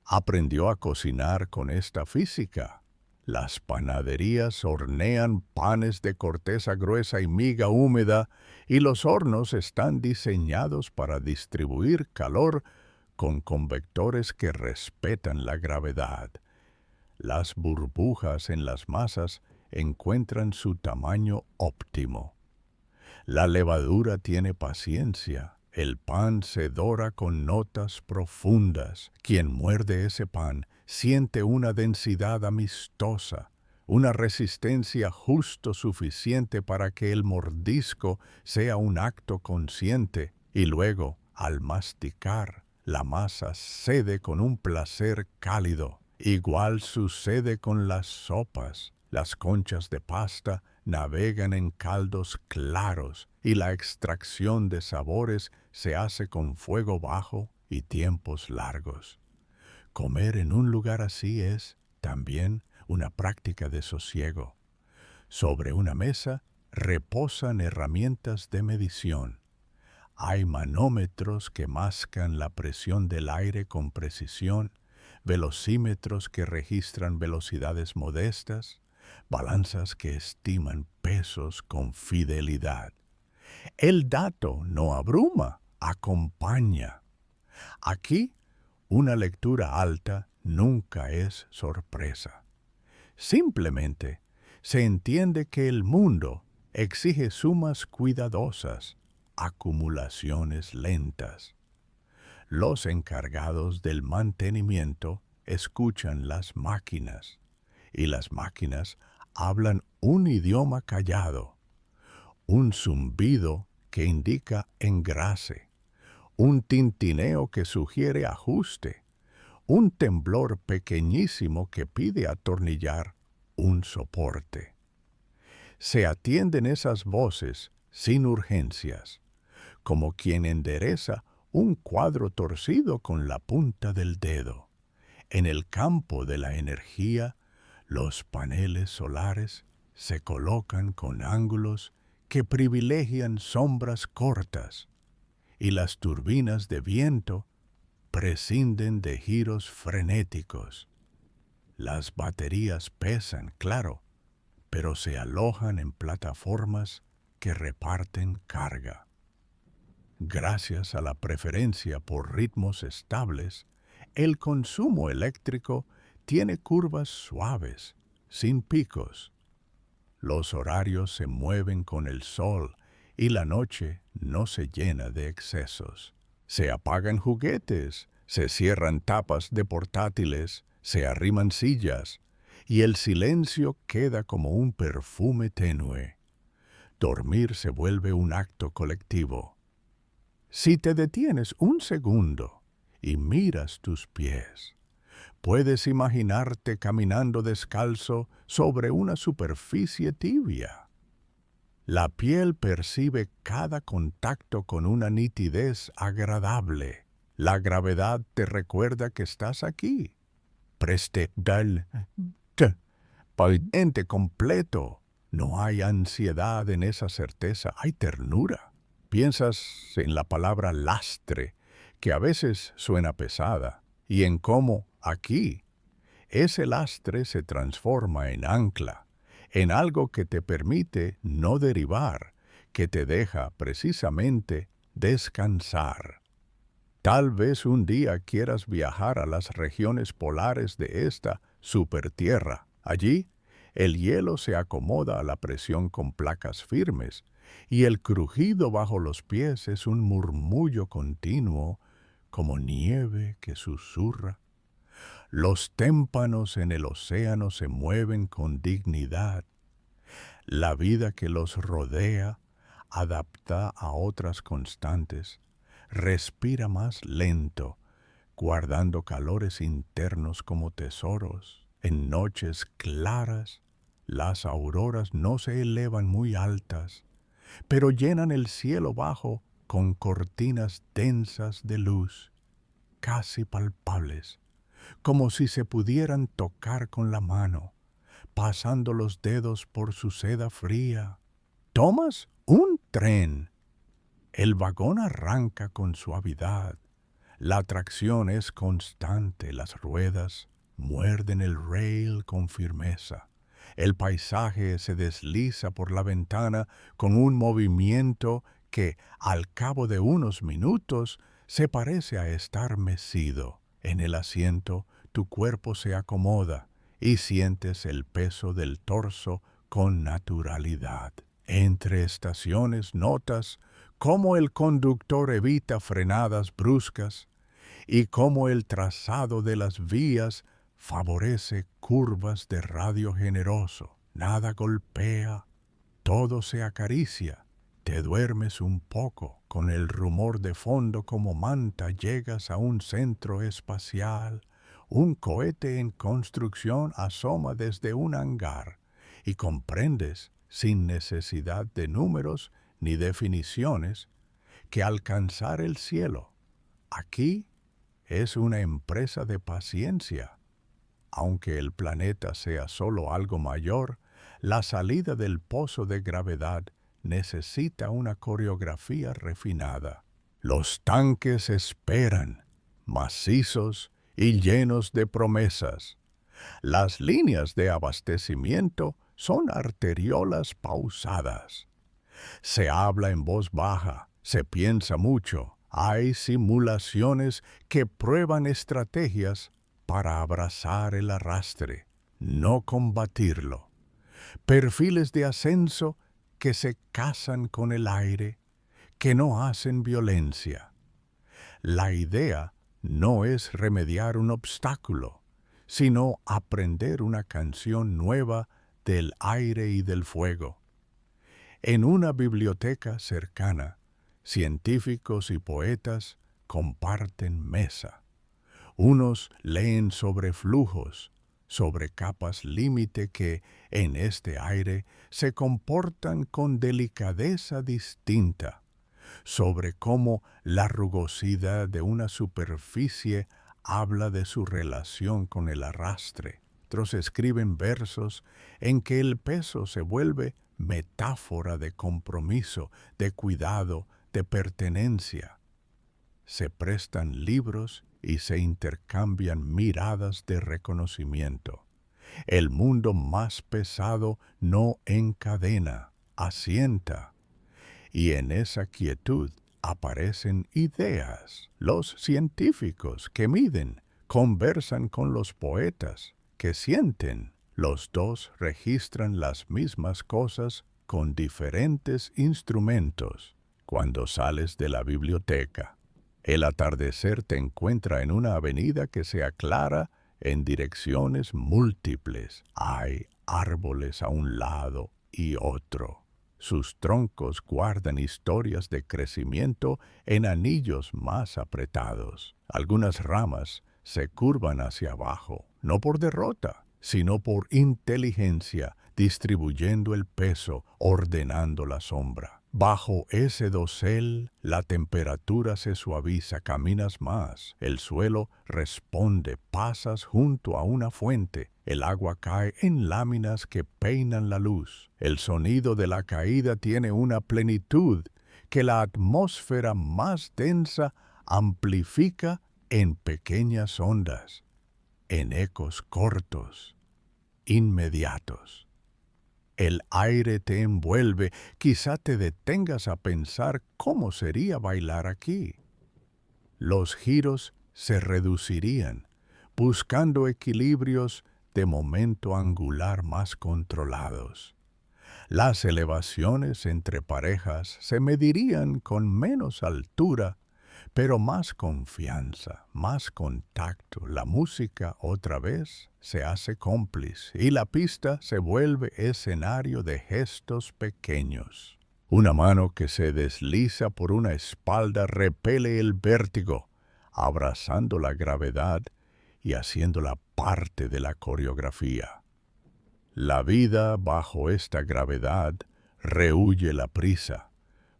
aprendió a cocinar con esta física. Las panaderías hornean panes de corteza gruesa y miga húmeda, y los hornos están diseñados para distribuir calor con convectores que respetan la gravedad. Las burbujas en las masas encuentran su tamaño óptimo. La levadura tiene paciencia. El pan se dora con notas profundas. Quien muerde ese pan siente una densidad amistosa, una resistencia justo suficiente para que el mordisco sea un acto consciente, y luego, al masticar, la masa cede con un placer cálido. Igual sucede con las sopas. Las conchas de pasta navegan en caldos claros y la extracción de sabores se hace con fuego bajo y tiempos largos. Comer en un lugar así es, también, una práctica de sosiego. Sobre una mesa reposan herramientas de medición. Hay manómetros que mascan la presión del aire con precisión, velocímetros que registran velocidades modestas, balanzas que estiman pesos con fidelidad. El dato no abruma, acompaña. Aquí, una lectura alta nunca es sorpresa. Simplemente se entiende que el mundo exige sumas cuidadosas, acumulaciones lentas. Los encargados del mantenimiento escuchan las máquinas, y las máquinas hablan un idioma callado, un zumbido que indica engrase, un tintineo que sugiere ajuste, un temblor pequeñísimo que pide atornillar un soporte. Se atienden esas voces sin urgencias, como quien endereza un cuadro torcido con la punta del dedo. En el campo de la energía, los paneles solares se colocan con ángulos que privilegian sombras cortas, y las turbinas de viento prescinden de giros frenéticos. Las baterías pesan, claro, pero se alojan en plataformas que reparten carga. Gracias a la preferencia por ritmos estables, el consumo eléctrico tiene curvas suaves, sin picos. Los horarios se mueven con el sol y la noche no se llena de excesos. Se apagan juguetes, se cierran tapas de portátiles, se arriman sillas, y el silencio queda como un perfume tenue. Dormir se vuelve un acto colectivo. Si te detienes un segundo y miras tus pies, puedes imaginarte caminando descalzo sobre una superficie tibia. La piel percibe cada contacto con una nitidez agradable. La gravedad te recuerda que estás aquí. Presente completo. No hay ansiedad en esa certeza, hay ternura. Piensas en la palabra lastre, que a veces suena pesada, y en cómo aquí ese lastre se transforma en ancla, en algo que te permite no derivar, que te deja precisamente descansar. Tal vez un día quieras viajar a las regiones polares de esta supertierra. Allí, el hielo se acomoda a la presión con placas firmes, y el crujido bajo los pies es un murmullo continuo, como nieve que susurra. Los témpanos en el océano se mueven con dignidad. La vida que los rodea, adapta a otras constantes, respira más lento, guardando calores internos como tesoros. En noches claras, las auroras no se elevan muy altas, pero llenan el cielo bajo con cortinas densas de luz, casi palpables, como si se pudieran tocar con la mano, pasando los dedos por su seda fría. Tomas un tren. El vagón arranca con suavidad. La tracción es constante, las ruedas muerden el rail con firmeza. El paisaje se desliza por la ventana con un movimiento que, al cabo de unos minutos, se parece a estar mecido. En el asiento, tu cuerpo se acomoda y sientes el peso del torso con naturalidad. Entre estaciones notas cómo el conductor evita frenadas bruscas y cómo el trazado de las vías favorece curvas de radio generoso. Nada golpea, todo se acaricia. Te duermes un poco, con el rumor de fondo como manta llegas a un centro espacial. Un cohete en construcción asoma desde un hangar y comprendes, sin necesidad de números ni definiciones, que alcanzar el cielo aquí es una empresa de paciencia. Aunque el planeta sea solo algo mayor, la salida del pozo de gravedad necesita una coreografía refinada. Los tanques esperan, macizos y llenos de promesas. Las líneas de abastecimiento son arteriolas pausadas. Se habla en voz baja, se piensa mucho. Hay simulaciones que prueban estrategias para abrazar el arrastre, no combatirlo. Perfiles de ascenso que se casan con el aire, que no hacen violencia. La idea no es remediar un obstáculo, sino aprender una canción nueva del aire y del fuego. En una biblioteca cercana, científicos y poetas comparten mesa. Unos leen sobre flujos, sobre capas límite que, en este aire, se comportan con delicadeza distinta, sobre cómo la rugosidad de una superficie habla de su relación con el arrastre. Otros escriben versos en que el peso se vuelve metáfora de compromiso, de cuidado, de pertenencia. Se prestan libros y se intercambian miradas de reconocimiento. El mundo más pesado no encadena, asienta. Y en esa quietud aparecen ideas. Los científicos que miden conversan con los poetas que sienten. Los dos registran las mismas cosas con diferentes instrumentos. Cuando sales de la biblioteca, el atardecer te encuentra en una avenida que se aclara en direcciones múltiples. Hay árboles a un lado y otro. Sus troncos guardan historias de crecimiento en anillos más apretados. Algunas ramas se curvan hacia abajo, no por derrota, sino por inteligencia, distribuyendo el peso, ordenando la sombra. Bajo ese dosel, la temperatura se suaviza, caminas más, el suelo responde, pasas junto a una fuente, el agua cae en láminas que peinan la luz. El sonido de la caída tiene una plenitud que la atmósfera más densa amplifica en pequeñas ondas, en ecos cortos, inmediatos. El aire te envuelve, quizá te detengas a pensar cómo sería bailar aquí. Los giros se reducirían, buscando equilibrios de momento angular más controlados. Las elevaciones entre parejas se medirían con menos altura, pero más confianza, más contacto. La música otra vez se hace cómplice y la pista se vuelve escenario de gestos pequeños. Una mano que se desliza por una espalda repele el vértigo, abrazando la gravedad y haciéndola parte de la coreografía. La vida bajo esta gravedad rehúye la prisa,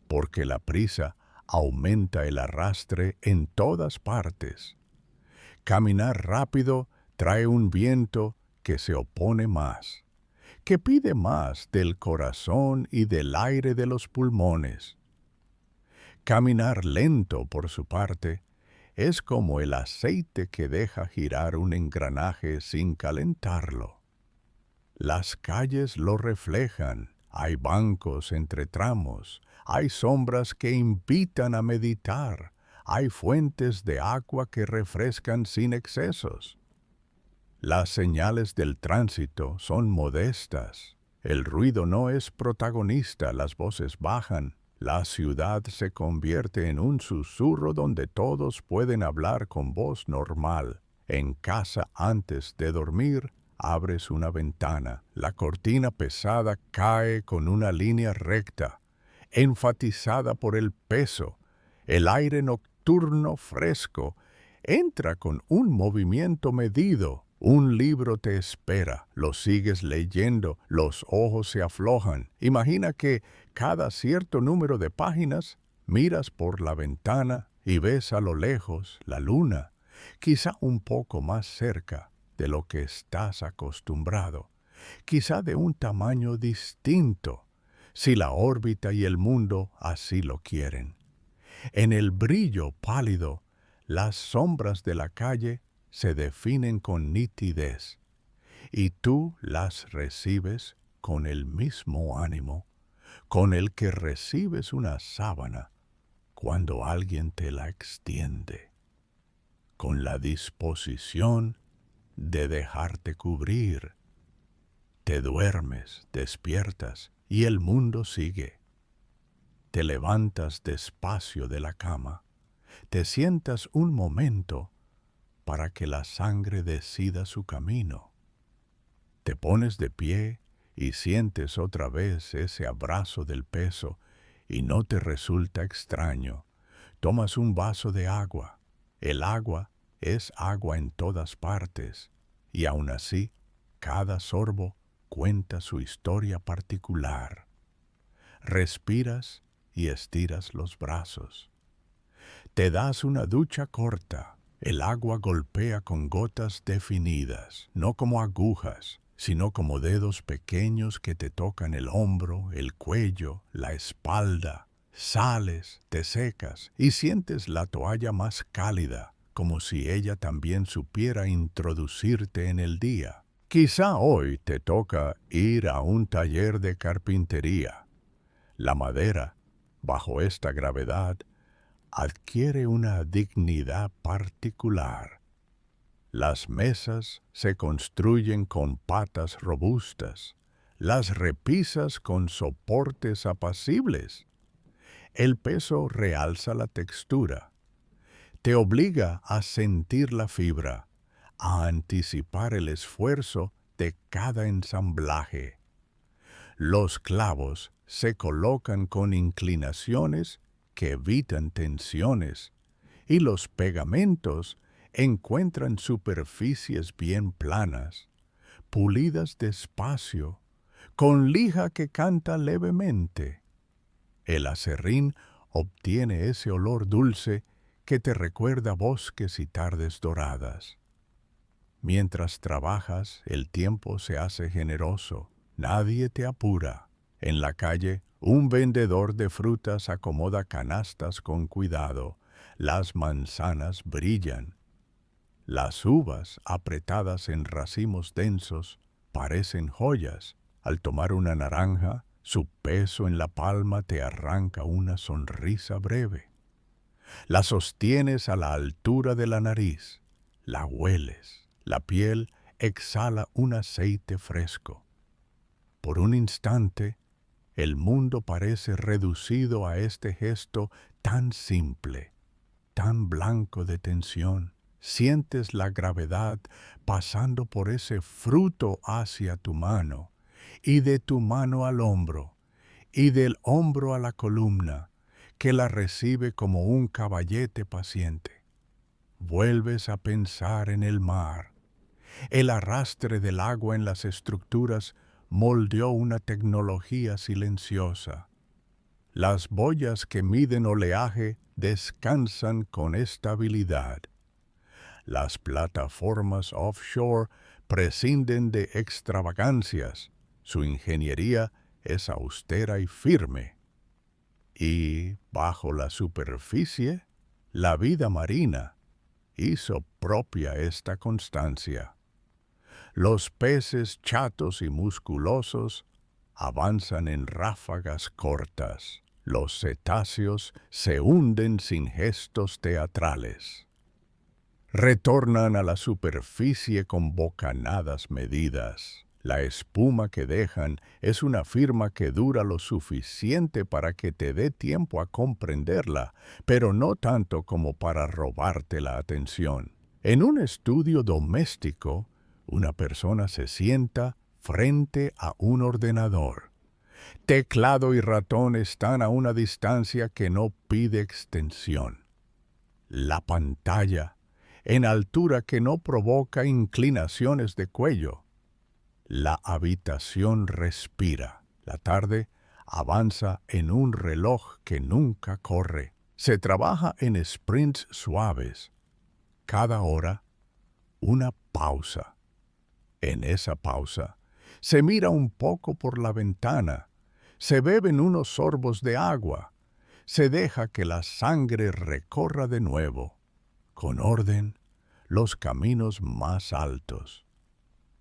porque la prisa aumenta el arrastre en todas partes. Caminar rápido trae un viento que se opone más, que pide más del corazón y del aire de los pulmones. Caminar lento, por su parte, es como el aceite que deja girar un engranaje sin calentarlo. Las calles lo reflejan, hay bancos entre tramos, hay sombras que invitan a meditar, hay fuentes de agua que refrescan sin excesos. Las señales del tránsito son modestas, el ruido no es protagonista, las voces bajan, la ciudad se convierte en un susurro donde todos pueden hablar con voz normal. En casa antes de dormir, abres una ventana, la cortina pesada cae con una línea recta, enfatizada por el peso. El aire nocturno fresco entra con un movimiento medido. Un libro te espera, lo sigues leyendo, los ojos se aflojan. Imagina que cada cierto número de páginas miras por la ventana y ves a lo lejos la luna, quizá un poco más cerca de lo que estás acostumbrado, quizá de un tamaño distinto, si la órbita y el mundo así lo quieren. En el brillo pálido, las sombras de la calle se definen con nitidez, y tú las recibes con el mismo ánimo con el que recibes una sábana cuando alguien te la extiende, con la disposición de dejarte cubrir. Te duermes, despiertas y el mundo sigue. Te levantas despacio de la cama, te sientas un momento para que la sangre decida su camino. Te pones de pie y sientes otra vez ese abrazo del peso y no te resulta extraño. Tomas un vaso de agua. El agua es agua en todas partes y aún así cada sorbo cuenta su historia particular. Respiras y estiras los brazos. Te das una ducha corta. El agua golpea con gotas definidas, no como agujas, sino como dedos pequeños que te tocan el hombro, el cuello, la espalda. Sales, te secas y sientes la toalla más cálida, como si ella también supiera introducirte en el día. Quizá hoy te toca ir a un taller de carpintería. La madera, bajo esta gravedad, adquiere una dignidad particular. Las mesas se construyen con patas robustas, las repisas con soportes apacibles. El peso realza la textura, te obliga a sentir la fibra, a anticipar el esfuerzo de cada ensamblaje. Los clavos se colocan con inclinaciones que evitan tensiones y los pegamentos encuentran superficies bien planas, pulidas despacio, con lija que canta levemente. El aserrín obtiene ese olor dulce que te recuerda bosques y tardes doradas. Mientras trabajas, el tiempo se hace generoso. Nadie te apura. En la calle, un vendedor de frutas acomoda canastas con cuidado. Las manzanas brillan. Las uvas, apretadas en racimos densos, parecen joyas. Al tomar una naranja, su peso en la palma te arranca una sonrisa breve. La sostienes a la altura de la nariz, la hueles, la piel exhala un aceite fresco. Por un instante, el mundo parece reducido a este gesto tan simple, tan blanco de tensión. Sientes la gravedad pasando por ese fruto hacia tu mano, y de tu mano al hombro, y del hombro a la columna, que la recibe como un caballete paciente. Vuelves a pensar en el mar. El arrastre del agua en las estructuras moldeó una tecnología silenciosa. Las boyas que miden oleaje descansan con estabilidad. Las plataformas offshore prescinden de extravagancias. Su ingeniería es austera y firme. Y, bajo la superficie, la vida marina hizo propia esta constancia. Los peces chatos y musculosos avanzan en ráfagas cortas. Los cetáceos se hunden sin gestos teatrales. Retornan a la superficie con bocanadas medidas. La espuma que dejan es una firma que dura lo suficiente para que te dé tiempo a comprenderla, pero no tanto como para robarte la atención. En un estudio doméstico, una persona se sienta frente a un ordenador. Teclado y ratón están a una distancia que no pide extensión. La pantalla, en altura que no provoca inclinaciones de cuello. La habitación respira. La tarde avanza en un reloj que nunca corre. Se trabaja en sprints suaves. Cada hora, una pausa. En esa pausa, se mira un poco por la ventana. Se beben unos sorbos de agua. Se deja que la sangre recorra de nuevo, con orden, los caminos más altos.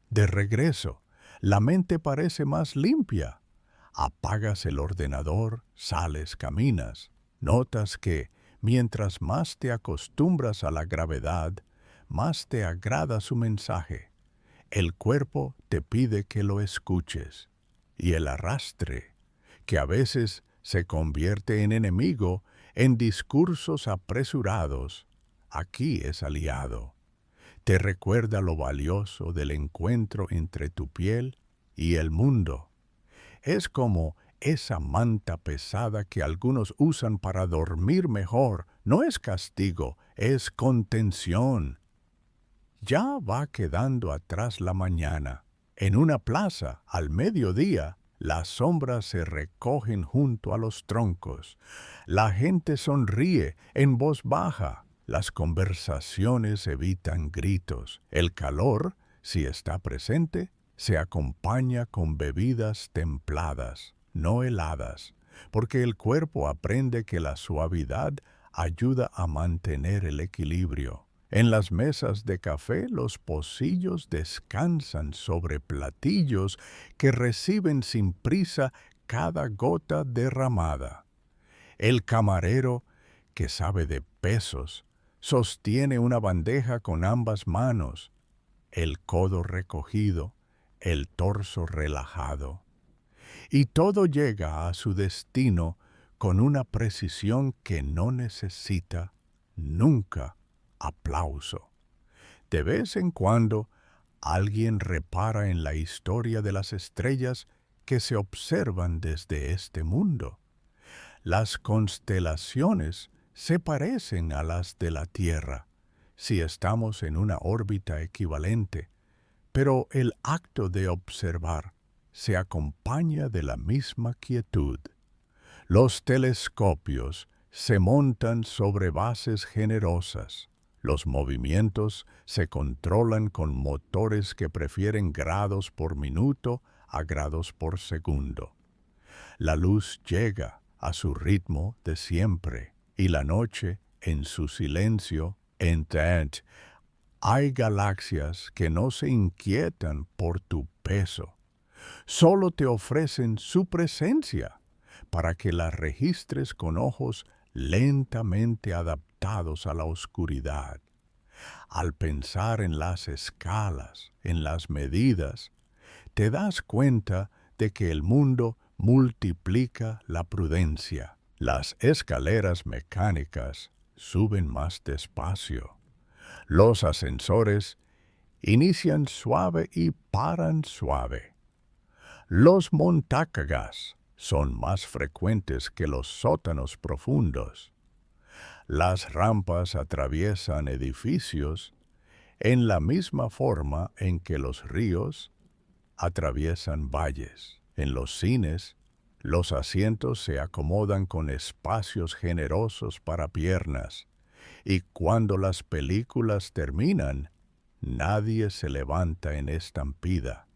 De regreso, la mente parece más limpia. Apagas el ordenador, sales, caminas. Notas que, mientras más te acostumbras a la gravedad, más te agrada su mensaje. El cuerpo te pide que lo escuches. Y el arrastre, que a veces se convierte en enemigo en discursos apresurados, aquí es aliado. Te recuerda lo valioso del encuentro entre tu piel y el mundo. Es como esa manta pesada que algunos usan para dormir mejor. No es castigo, es contención. Ya va quedando atrás la mañana. En una plaza, al mediodía, las sombras se recogen junto a los troncos. La gente sonríe en voz baja. Las conversaciones evitan gritos. El calor, si está presente, se acompaña con bebidas templadas, no heladas, porque el cuerpo aprende que la suavidad ayuda a mantener el equilibrio. En las mesas de café los pocillos descansan sobre platillos que reciben sin prisa cada gota derramada. El camarero, que sabe de pesos, sostiene una bandeja con ambas manos, el codo recogido, el torso relajado. Y todo llega a su destino con una precisión que no necesita nunca aplauso. De vez en cuando, alguien repara en la historia de las estrellas que se observan desde este mundo. Las constelaciones se parecen a las de la Tierra, si estamos en una órbita equivalente, pero el acto de observar se acompaña de la misma quietud. Los telescopios se montan sobre bases generosas. Los movimientos se controlan con motores que prefieren grados por minuto a grados por segundo. La luz llega a su ritmo de siempre y la noche en su silencio entrante. Hay galaxias que no se inquietan por tu peso, solo te ofrecen su presencia para que las registres con ojos lentamente adaptados a la oscuridad. Al pensar en las escalas, en las medidas, te das cuenta de que el mundo multiplica la prudencia. Las escaleras mecánicas suben más despacio. Los ascensores inician suave y paran suave. Los montacargas son más frecuentes que los sótanos profundos. Las rampas atraviesan edificios en la misma forma en que los ríos atraviesan valles. En los cines, los asientos se acomodan con espacios generosos para piernas, y cuando las películas terminan, nadie se levanta en estampida.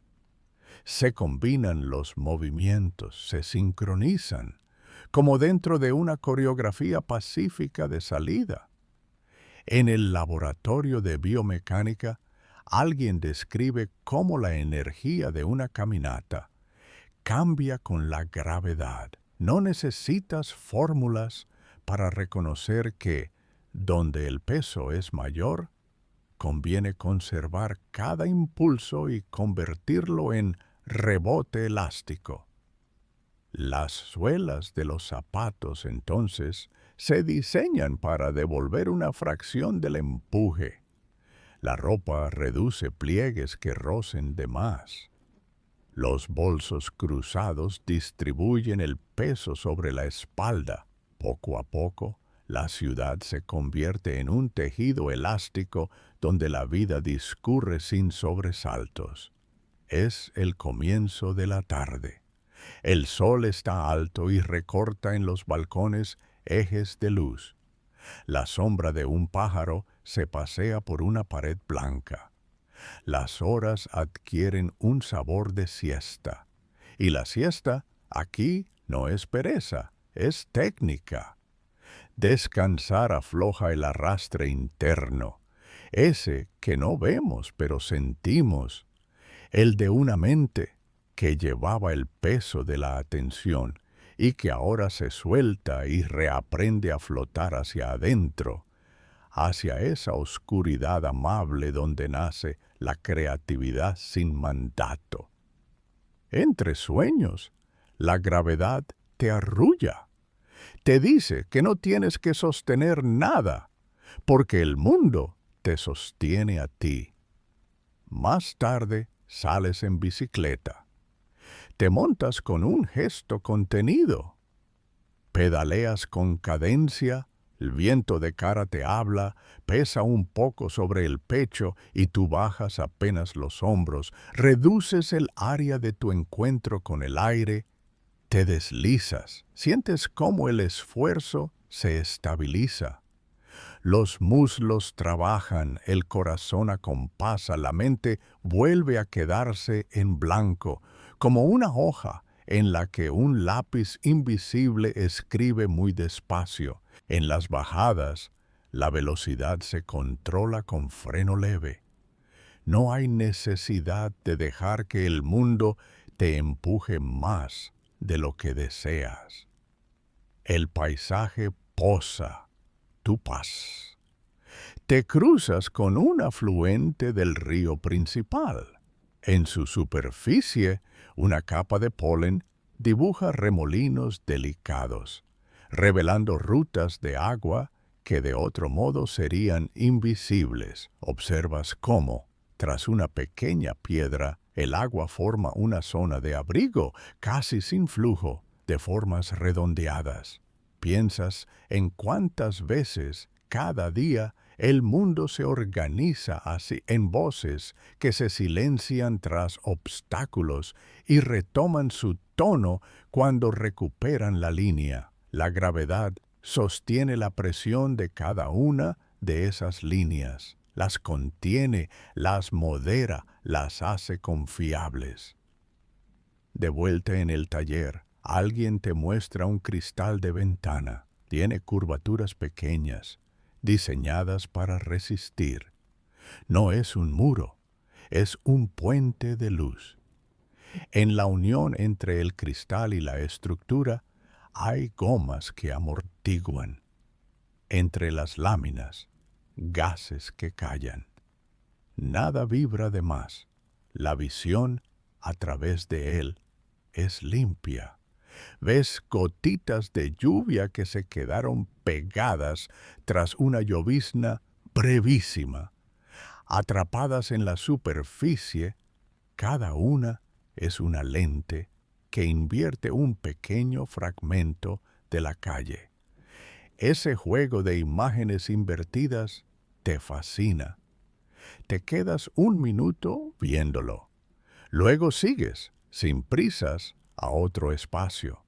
Se combinan los movimientos, se sincronizan, como dentro de una coreografía pacífica de salida. En el laboratorio de biomecánica, alguien describe cómo la energía de una caminata cambia con la gravedad. No necesitas fórmulas para reconocer que, donde el peso es mayor, conviene conservar cada impulso y convertirlo en rebote elástico. Las suelas de los zapatos, entonces, se diseñan para devolver una fracción del empuje. La ropa reduce pliegues que rocen de más. Los bolsos cruzados distribuyen el peso sobre la espalda. Poco a poco, la ciudad se convierte en un tejido elástico donde la vida discurre sin sobresaltos. Es el comienzo de la tarde. El sol está alto y recorta en los balcones ejes de luz. La sombra de un pájaro se pasea por una pared blanca. Las horas adquieren un sabor de siesta. Y la siesta aquí no es pereza, es técnica. Descansar afloja el arrastre interno, ese que no vemos pero sentimos, el de una mente que llevaba el peso de la atención y que ahora se suelta y reaprende a flotar hacia adentro, hacia esa oscuridad amable donde nace la creatividad sin mandato. Entre sueños, la gravedad te arrulla. Te dice que no tienes que sostener nada, porque el mundo te sostiene a ti. Más tarde sales en bicicleta. Te montas con un gesto contenido. Pedaleas con cadencia, el viento de cara te habla, pesa un poco sobre el pecho y tú bajas apenas los hombros, reduces el área de tu encuentro con el aire, te deslizas, sientes cómo el esfuerzo se estabiliza. Los muslos trabajan, el corazón acompasa, la mente vuelve a quedarse en blanco, como una hoja en la que un lápiz invisible escribe muy despacio. En las bajadas, la velocidad se controla con freno leve. No hay necesidad de dejar que el mundo te empuje más de lo que deseas. El paisaje posa tu paz. Te cruzas con un afluente del río principal. En su superficie, una capa de polen dibuja remolinos delicados, revelando rutas de agua que de otro modo serían invisibles. Observas cómo, tras una pequeña piedra, el agua forma una zona de abrigo casi sin flujo, de formas redondeadas. Piensas en cuántas veces cada día el mundo se organiza así en voces que se silencian tras obstáculos y retoman su tono cuando recuperan la línea. La gravedad sostiene la presión de cada una de esas líneas, las contiene, las modera, las hace confiables. De vuelta en el taller, alguien te muestra un cristal de ventana. Tiene curvaturas pequeñas, diseñadas para resistir. No es un muro, es un puente de luz. En la unión entre el cristal y la estructura hay gomas que amortiguan. Entre las láminas, gases que callan. Nada vibra de más. La visión a través de él es limpia. Ves gotitas de lluvia que se quedaron pegadas tras una llovizna brevísima. Atrapadas en la superficie, cada una es una lente que invierte un pequeño fragmento de la calle. Ese juego de imágenes invertidas te fascina. Te quedas un minuto viéndolo. Luego sigues, sin prisas, a otro espacio.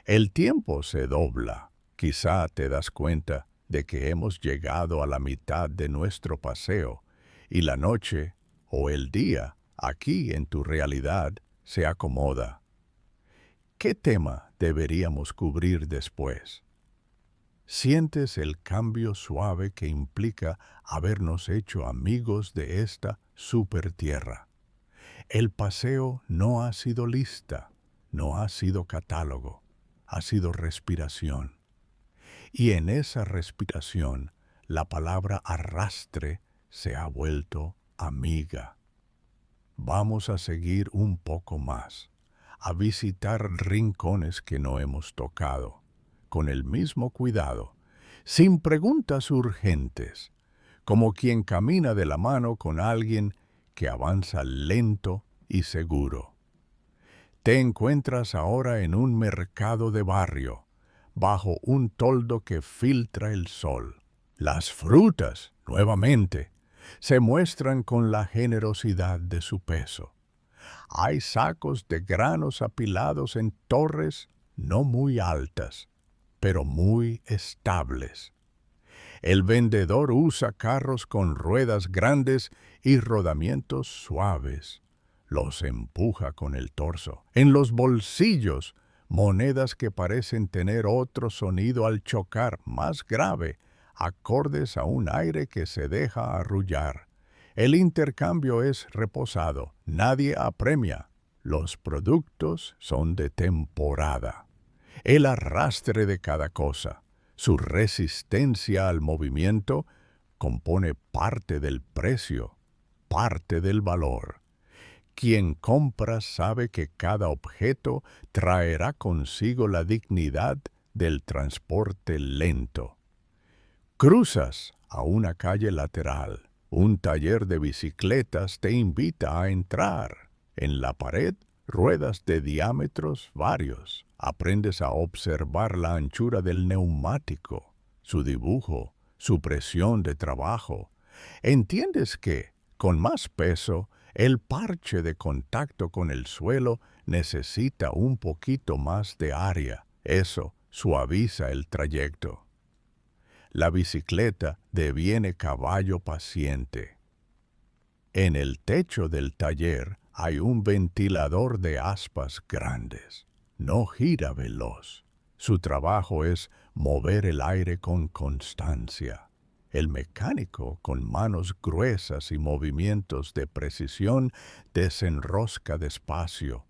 El tiempo se dobla. Quizá te das cuenta de que hemos llegado a la mitad de nuestro paseo y la noche o el día, aquí en tu realidad, se acomoda. ¿Qué tema deberíamos cubrir después? Sientes el cambio suave que implica habernos hecho amigos de esta supertierra. El paseo no ha sido lista, no ha sido catálogo, ha sido respiración. Y en esa respiración, la palabra arrastre se ha vuelto amiga. Vamos a seguir un poco más, a visitar rincones que no hemos tocado, con el mismo cuidado, sin preguntas urgentes, como quien camina de la mano con alguien que avanza lento y seguro. Te encuentras ahora en un mercado de barrio, bajo un toldo que filtra el sol. Las frutas, nuevamente, se muestran con la generosidad de su peso. Hay sacos de granos apilados en torres no muy altas, pero muy estables. El vendedor usa carros con ruedas grandes y rodamientos suaves. Los empuja con el torso. En los bolsillos, monedas que parecen tener otro sonido al chocar, más grave, acordes a un aire que se deja arrullar. El intercambio es reposado, nadie apremia. Los productos son de temporada. El arrastre de cada cosa, su resistencia al movimiento, compone parte del precio, parte del valor. Quien compra sabe que cada objeto traerá consigo la dignidad del transporte lento. Cruzas a una calle lateral. Un taller de bicicletas te invita a entrar. En la pared, ruedas de diámetros varios. Aprendes a observar la anchura del neumático, su dibujo, su presión de trabajo. Entiendes que, con más peso, el parche de contacto con el suelo necesita un poquito más de área. Eso suaviza el trayecto. La bicicleta deviene caballo paciente. En el techo del taller hay un ventilador de aspas grandes. No gira veloz. Su trabajo es mover el aire con constancia. El mecánico, con manos gruesas y movimientos de precisión, desenrosca despacio.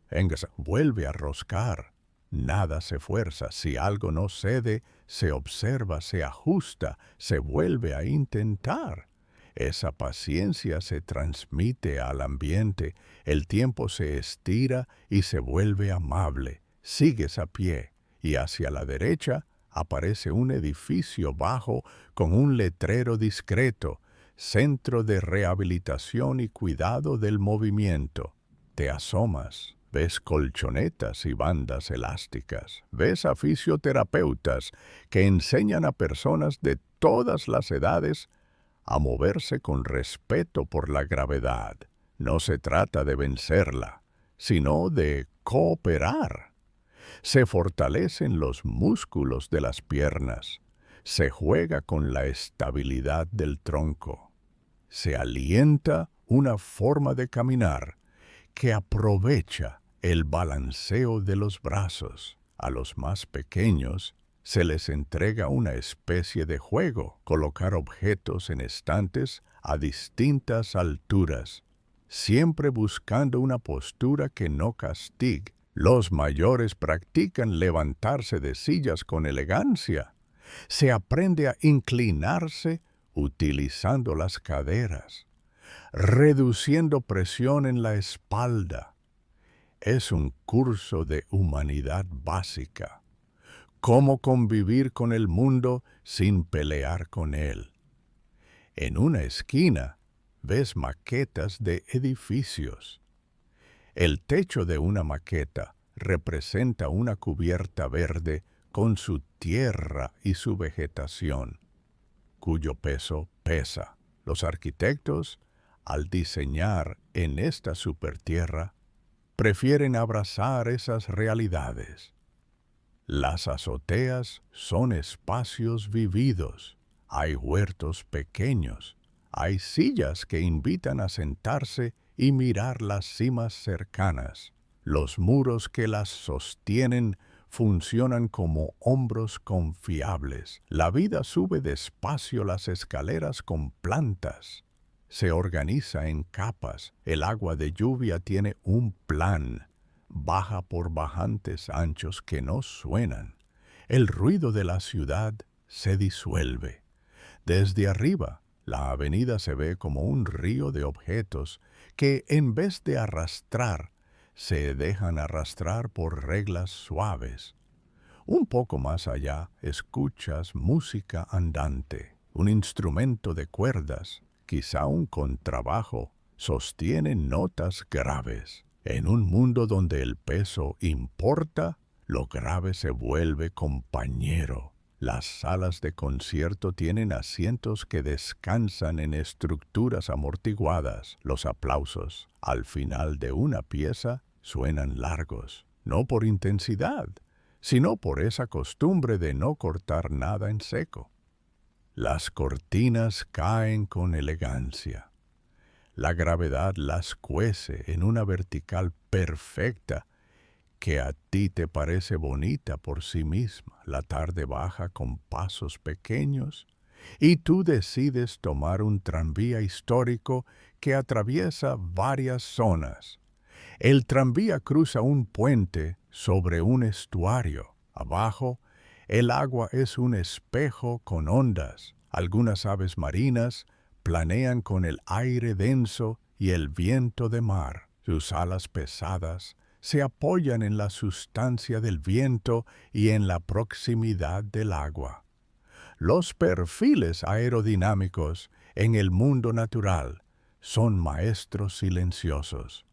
Vuelve a roscar. Nada se fuerza. Si algo no cede, se observa, se ajusta, se vuelve a intentar. Esa paciencia se transmite al ambiente, el tiempo se estira y se vuelve amable. Sigues a pie y hacia la derecha aparece un edificio bajo con un letrero discreto, Centro de Rehabilitación y Cuidado del Movimiento. Te asomas. Ves colchonetas y bandas elásticas. Ves a fisioterapeutas que enseñan a personas de todas las edades a moverse con respeto por la gravedad. No se trata de vencerla, sino de cooperar. Se fortalecen los músculos de las piernas. Se juega con la estabilidad del tronco. Se alienta una forma de caminar que aprovecha el balanceo de los brazos. A los más pequeños se les entrega una especie de juego, colocar objetos en estantes a distintas alturas, siempre buscando una postura que no castigue. Los mayores practican levantarse de sillas con elegancia. Se aprende a inclinarse utilizando las caderas, reduciendo presión en la espalda. Es un curso de humanidad básica. Cómo convivir con el mundo sin pelear con él. En una esquina ves maquetas de edificios. El techo de una maqueta representa una cubierta verde con su tierra y su vegetación, cuyo peso pesa. Los arquitectos, al diseñar en esta supertierra, prefieren abrazar esas realidades. Las azoteas son espacios vividos. Hay huertos pequeños. Hay sillas que invitan a sentarse y mirar las cimas cercanas. Los muros que las sostienen funcionan como hombros confiables. La vida sube despacio las escaleras con plantas. Se organiza en capas. El agua de lluvia tiene un plan. Baja por bajantes anchos que no suenan. El ruido de la ciudad se disuelve. Desde arriba, la avenida se ve como un río de objetos que, en vez de arrastrar, se dejan arrastrar por reglas suaves. Un poco más allá escuchas música andante. Un instrumento de cuerdas, quizá un contrabajo, sostiene notas graves. En un mundo donde el peso importa, lo grave se vuelve compañero. Las salas de concierto tienen asientos que descansan en estructuras amortiguadas. Los aplausos al final de una pieza suenan largos, no por intensidad, sino por esa costumbre de no cortar nada en seco. Las cortinas caen con elegancia. La gravedad las cuece en una vertical perfecta que a ti te parece bonita por sí misma. La tarde baja con pasos pequeños y tú decides tomar un tranvía histórico que atraviesa varias zonas. El tranvía cruza un puente sobre un estuario. Abajo, el agua es un espejo con ondas. Algunas aves marinas planean con el aire denso y el viento de mar. Sus alas pesadas se apoyan en la sustancia del viento y en la proximidad del agua. Los perfiles aerodinámicos en el mundo natural son maestros silenciosos.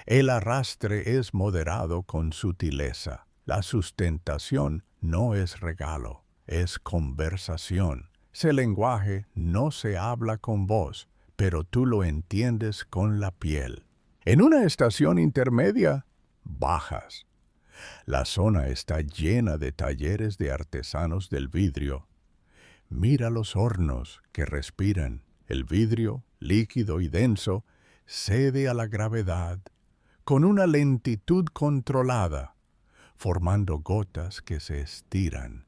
El arrastre es moderado con sutileza. La sustentación no es regalo, es conversación. Ese lenguaje no se habla con voz, pero tú lo entiendes con la piel. En una estación intermedia, bajas. La zona está llena de talleres de artesanos del vidrio. Mira los hornos que respiran. El vidrio, líquido y denso, cede a la gravedad con una lentitud controlada, formando gotas que se estiran.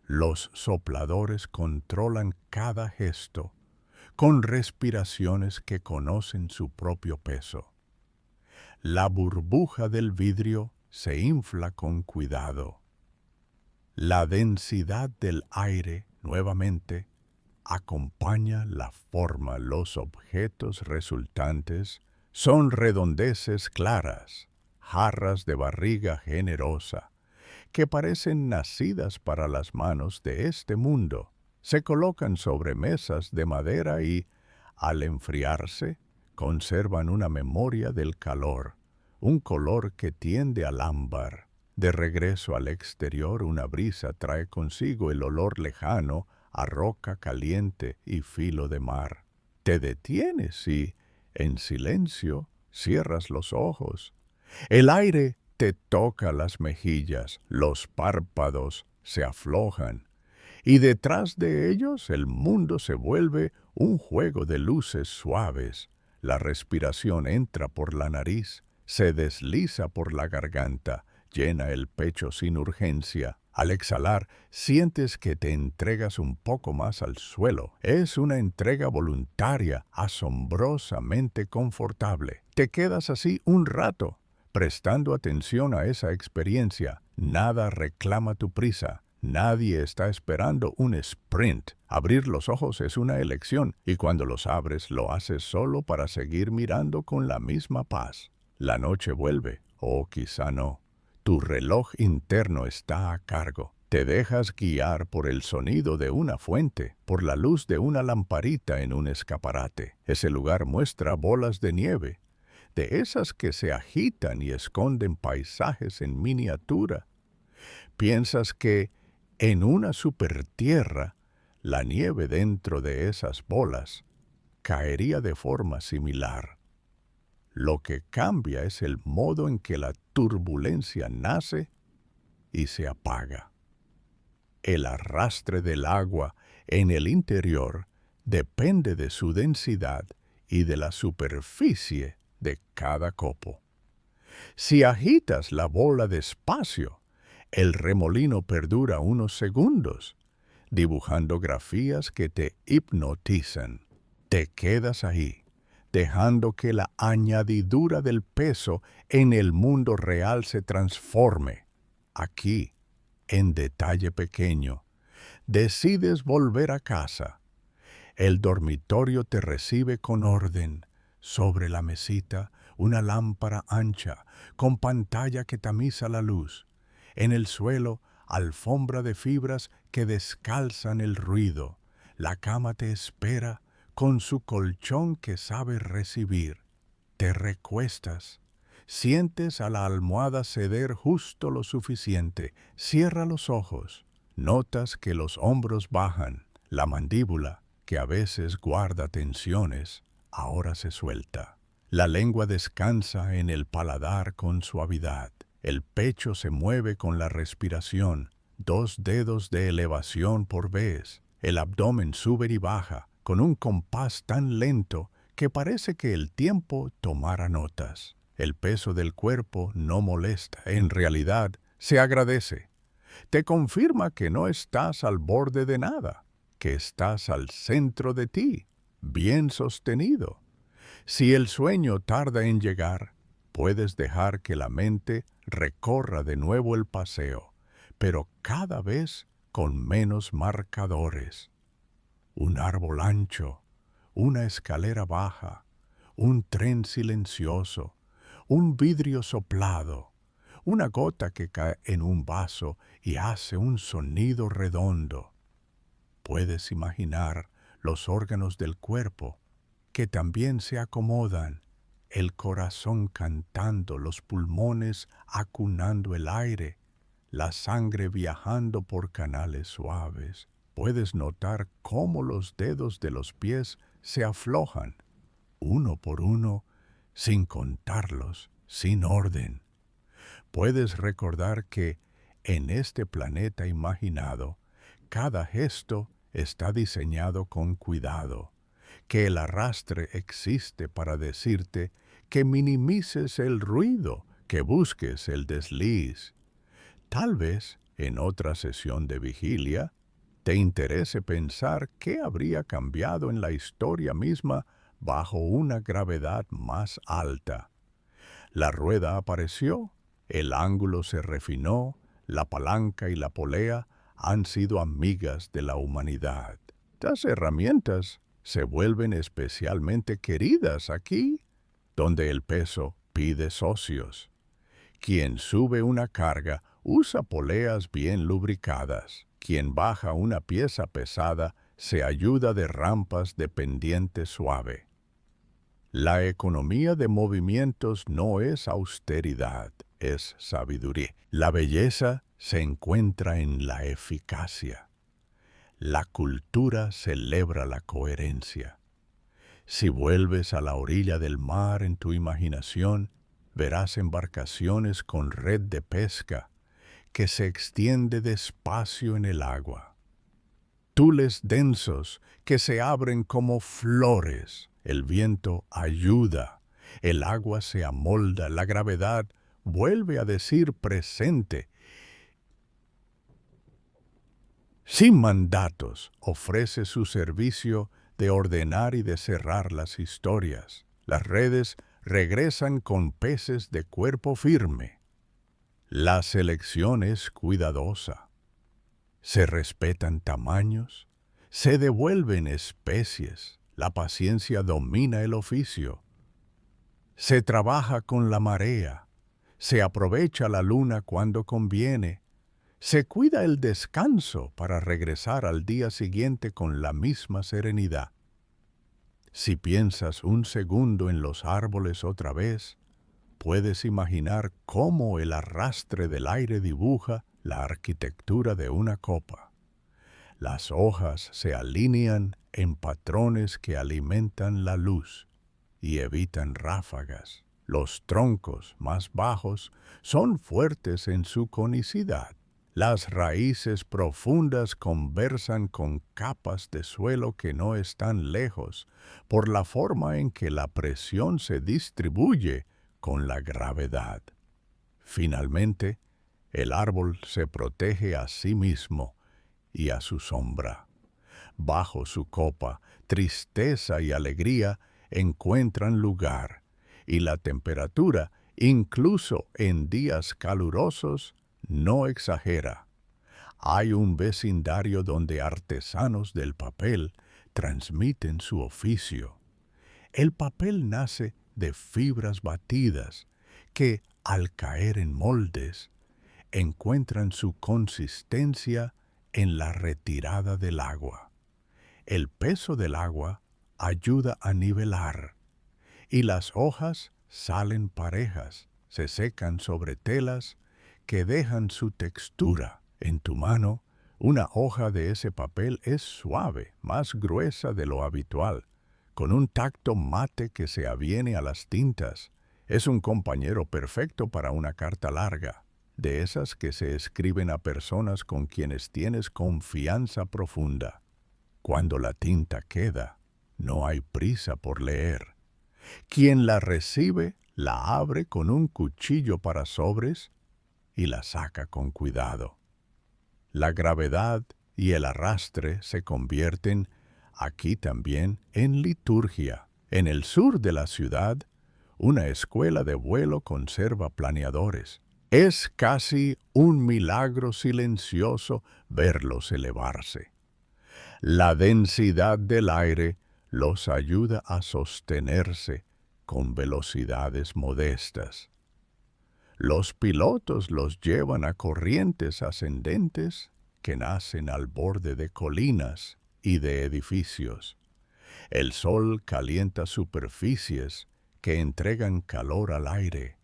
Los sopladores controlan cada gesto, con respiraciones que conocen su propio peso. La burbuja del vidrio se infla con cuidado. La densidad del aire, nuevamente, acompaña la forma. Los objetos resultantes son redondeces claras, jarras de barriga generosa, que parecen nacidas para las manos de este mundo. Se colocan sobre mesas de madera y, al enfriarse, conservan una memoria del calor, un color que tiende al ámbar. De regreso al exterior, una brisa trae consigo el olor lejano a roca caliente y filo de mar. Te detienes y, en silencio, cierras los ojos. El aire te toca las mejillas, los párpados se aflojan, y detrás de ellos el mundo se vuelve un juego de luces suaves. La respiración entra por la nariz, se desliza por la garganta, llena el pecho sin urgencia. Al exhalar, sientes que te entregas un poco más al suelo. Es una entrega voluntaria, asombrosamente confortable. Te quedas así un rato, prestando atención a esa experiencia. Nada reclama tu prisa. Nadie está esperando un sprint. Abrir los ojos es una elección, y cuando los abres lo haces solo para seguir mirando con la misma paz. La noche vuelve, o quizá no. Tu reloj interno está a cargo. Te dejas guiar por el sonido de una fuente, por la luz de una lamparita en un escaparate. Ese lugar muestra bolas de nieve, de esas que se agitan y esconden paisajes en miniatura. Piensas que en una supertierra, la nieve dentro de esas bolas caería de forma similar. Lo que cambia es el modo en que la turbulencia nace y se apaga. El arrastre del agua en el interior depende de su densidad y de la superficie de cada copo. Si agitas la bola despacio, el remolino perdura unos segundos, dibujando grafías que te hipnotizan. Te quedas ahí, dejando que la añadidura del peso en el mundo real se transforme. Aquí, en detalle pequeño, decides volver a casa. El dormitorio te recibe con orden. Sobre la mesita, una lámpara ancha, con pantalla que tamiza la luz. En el suelo, alfombra de fibras que descalzan el ruido. La cama te espera, con su colchón que sabe recibir. Te recuestas. Sientes a la almohada ceder justo lo suficiente. Cierra los ojos. Notas que los hombros bajan. La mandíbula, que a veces guarda tensiones, ahora se suelta. La lengua descansa en el paladar con suavidad. El pecho se mueve con la respiración. 2 dedos de elevación por vez. El abdomen sube y baja con un compás tan lento que parece que el tiempo tomara notas. El peso del cuerpo no molesta, en realidad se agradece. Te confirma que no estás al borde de nada, que estás al centro de ti, bien sostenido. Si el sueño tarda en llegar, puedes dejar que la mente recorra de nuevo el paseo, pero cada vez con menos marcadores. Un árbol ancho, una escalera baja, un tren silencioso, un vidrio soplado, una gota que cae en un vaso y hace un sonido redondo. Puedes imaginar los órganos del cuerpo que también se acomodan, el corazón cantando, los pulmones acunando el aire, la sangre viajando por canales suaves. Puedes notar cómo los dedos de los pies se aflojan, uno por uno, sin contarlos, sin orden. Puedes recordar que en este planeta imaginado, cada gesto está diseñado con cuidado, que el arrastre existe para decirte que minimices el ruido, que busques el desliz. Tal vez, en otra sesión de vigilia, te interese pensar qué habría cambiado en la historia misma bajo una gravedad más alta. La rueda apareció El ángulo se refinó, la palanca y la polea han sido amigas de la humanidad. Estas herramientas se vuelven especialmente queridas aquí, donde el peso pide socios. Quien sube una carga usa poleas bien lubricadas. Quien baja una pieza pesada se ayuda de rampas de pendiente suave. La economía de movimientos no es austeridad, es sabiduría. La belleza se encuentra en la eficacia. La cultura celebra la coherencia. Si vuelves a la orilla del mar en tu imaginación, verás embarcaciones con red de pesca que se extiende despacio en el agua. Tules densos que se abren como flores. El viento ayuda, el agua se amolda, la gravedad vuelve a decir presente. Sin mandatos, ofrece su servicio de ordenar y de cerrar las historias. Las redes regresan con peces de cuerpo firme. La selección es cuidadosa. Se respetan tamaños, se devuelven especies. La paciencia domina el oficio. Se trabaja con la marea, se aprovecha la luna cuando conviene, se cuida el descanso para regresar al día siguiente con la misma serenidad. Si piensas un segundo en los árboles otra vez, puedes imaginar cómo el arrastre del aire dibuja la arquitectura de una copa. Las hojas se alinean en patrones que alimentan la luz y evitan ráfagas. Los troncos más bajos son fuertes en su conicidad. Las raíces profundas conversan con capas de suelo que no están lejos por la forma en que la presión se distribuye con la gravedad. Finalmente, el árbol se protege a sí mismo y a su sombra. Bajo su copa, tristeza y alegría encuentran lugar, y la temperatura, incluso en días calurosos, no exagera. Hay un vecindario donde artesanos del papel transmiten su oficio. El papel nace de fibras batidas que, al caer en moldes, encuentran su consistencia en la retirada del agua. El peso del agua ayuda a nivelar, y las hojas salen parejas, se secan sobre telas que dejan su textura. En tu mano, una hoja de ese papel es suave, más gruesa de lo habitual, con un tacto mate que se aviene a las tintas. Es un compañero perfecto para una carta larga, de esas que se escriben a personas con quienes tienes confianza profunda. Cuando la tinta queda, no hay prisa por leer. Quien la recibe, la abre con un cuchillo para sobres y la saca con cuidado. La gravedad y el arrastre se convierten aquí también en liturgia. En el sur de la ciudad, una escuela de vuelo conserva planeadores. Es casi un milagro silencioso verlos elevarse. La densidad del aire los ayuda a sostenerse con velocidades modestas. Los pilotos los llevan a corrientes ascendentes que nacen al borde de colinas y de edificios. El sol calienta superficies que entregan calor al aire.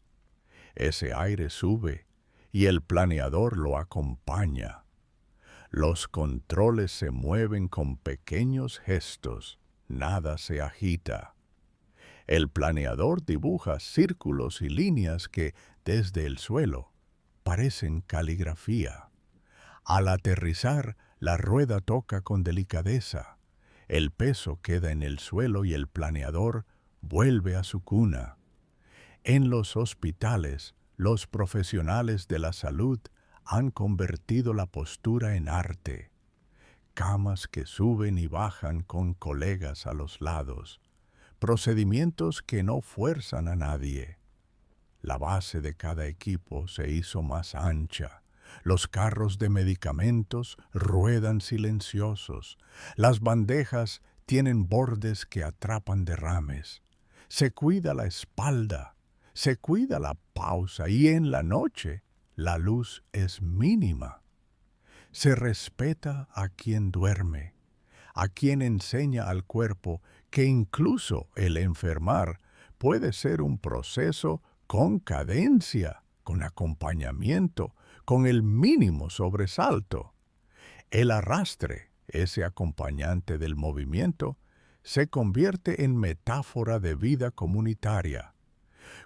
Ese aire sube y el planeador lo acompaña. Los controles se mueven con pequeños gestos, nada se agita. El planeador dibuja círculos y líneas que, desde el suelo, parecen caligrafía. Al aterrizar, la rueda toca con delicadeza. El peso queda en el suelo y el planeador vuelve a su cuna. En los hospitales, los profesionales de la salud han convertido la postura en arte. Camas que suben y bajan con colegas a los lados. Procedimientos que no fuerzan a nadie. La base de cada equipo se hizo más ancha. Los carros de medicamentos ruedan silenciosos. Las bandejas tienen bordes que atrapan derrames. Se cuida la espalda, se cuida la pausa y en la noche la luz es mínima. Se respeta a quien duerme, a quien enseña al cuerpo que incluso el enfermar puede ser un proceso con cadencia, con acompañamiento, con el mínimo sobresalto. El arrastre, ese acompañante del movimiento, se convierte en metáfora de vida comunitaria.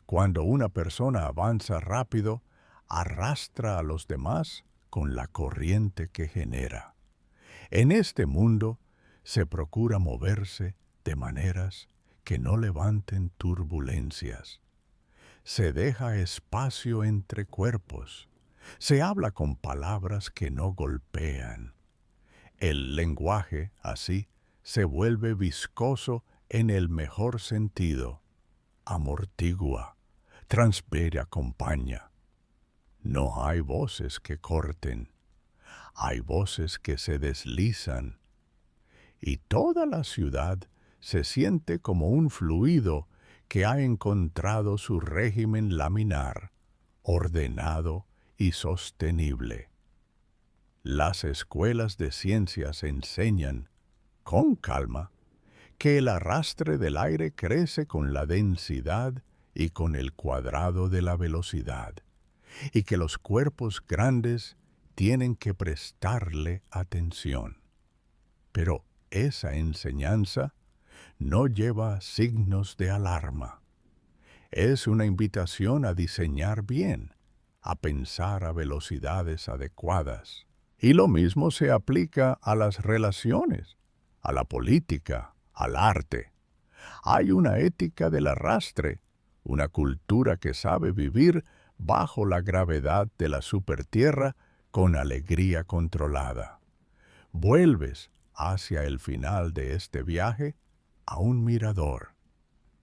Cuando una persona avanza rápido, arrastra a los demás con la corriente que genera. En este mundo se procura moverse de maneras que no levanten turbulencias. Se deja espacio entre cuerpos. Se habla con palabras que no golpean. El lenguaje, así, se vuelve viscoso en el mejor sentido. Amortigua, transpira, acompaña. No hay voces que corten. Hay voces que se deslizan. Y toda la ciudad se siente como un fluido que ha encontrado su régimen laminar, ordenado y sostenible. Las escuelas de ciencias enseñan, con calma, que el arrastre del aire crece con la densidad y con el cuadrado de la velocidad, y que los cuerpos grandes tienen que prestarle atención. Pero esa enseñanza no lleva signos de alarma. Es una invitación a diseñar bien, a pensar a velocidades adecuadas. Y lo mismo se aplica a las relaciones, a la política, al arte. Hay una ética del arrastre, una cultura que sabe vivir bajo la gravedad de la supertierra con alegría controlada. Vuelves hacia el final de este viaje a un mirador.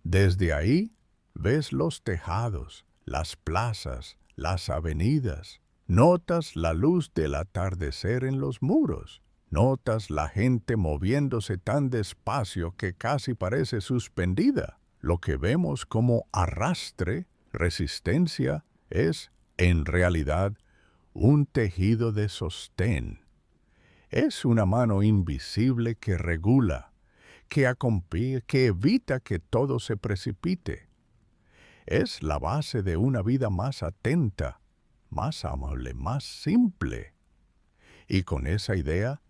Desde ahí ves los tejados, las plazas, las avenidas. Notas la luz del atardecer en los muros. Notas la gente moviéndose tan despacio que casi parece suspendida. Lo que vemos como arrastre, resistencia, es, en realidad, un tejido de sostén. Es una mano invisible que regula, que evita que todo se precipite. Es la base de una vida más atenta, más amable, más simple. Y con esa idea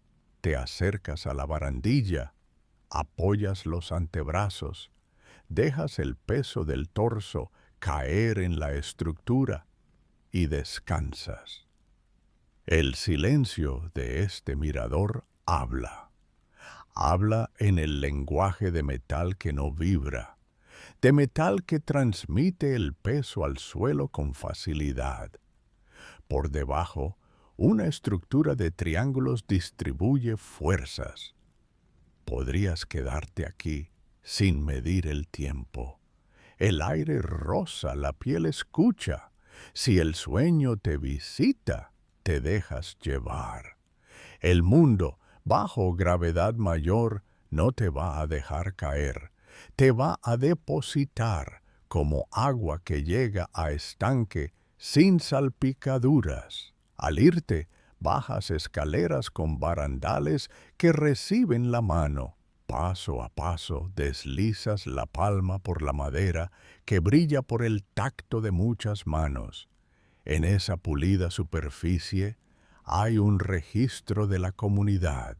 te acercas a la barandilla, apoyas los antebrazos, dejas el peso del torso caer en la estructura y descansas. El silencio de este mirador habla. Habla en el lenguaje de metal que no vibra, de metal que transmite el peso al suelo con facilidad. Por debajo, una estructura de triángulos distribuye fuerzas. Podrías quedarte aquí sin medir el tiempo. El aire roza, la piel escucha. Si el sueño te visita, te dejas llevar. El mundo, bajo gravedad mayor, no te va a dejar caer. Te va a depositar como agua que llega a estanque sin salpicaduras. Al irte, bajas escaleras con barandales que reciben la mano. Paso a paso deslizas la palma por la madera que brilla por el tacto de muchas manos. En esa pulida superficie hay un registro de la comunidad.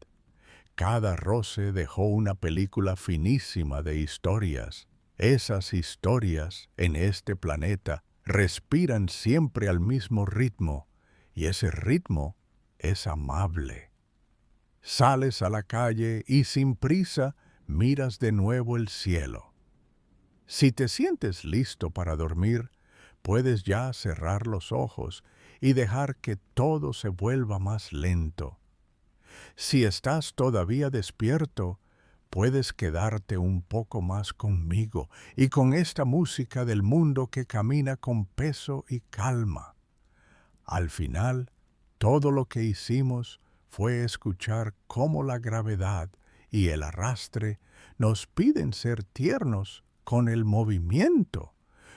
Cada roce dejó una película finísima de historias. Esas historias, en este planeta, respiran siempre al mismo ritmo, y ese ritmo es amable. Sales a la calle y sin prisa miras de nuevo el cielo. Si te sientes listo para dormir, puedes ya cerrar los ojos y dejar que todo se vuelva más lento. Si estás todavía despierto, puedes quedarte un poco más conmigo y con esta música del mundo que camina con peso y calma. Al final, todo lo que hicimos fue escuchar cómo la gravedad y el arrastre nos piden ser tiernos con el movimiento,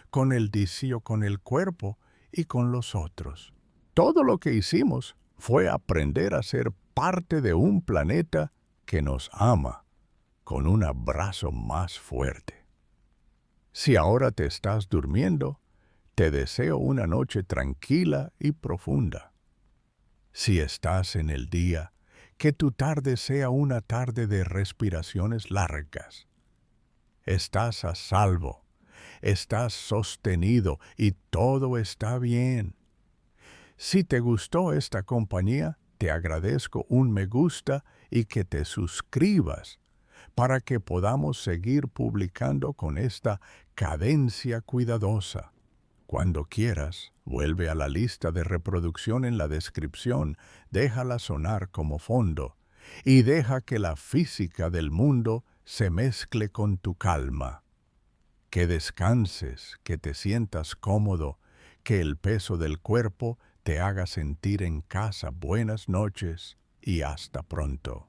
con el deseo, con el cuerpo y con los otros. Todo lo que hicimos fue aprender a ser parte de un planeta que nos ama con un abrazo más fuerte. Si ahora te estás durmiendo, te deseo una noche tranquila y profunda. Si estás en el día, que tu tarde sea una tarde de respiraciones largas. Estás a salvo, estás sostenido y todo está bien. Si te gustó esta compañía, te agradezco un me gusta y que te suscribas para que podamos seguir publicando con esta cadencia cuidadosa. Cuando quieras, vuelve a la lista de reproducción en la descripción, déjala sonar como fondo y deja que la física del mundo se mezcle con tu calma. Que descanses, que te sientas cómodo, que el peso del cuerpo te haga sentir en casa. Buenas noches y hasta pronto.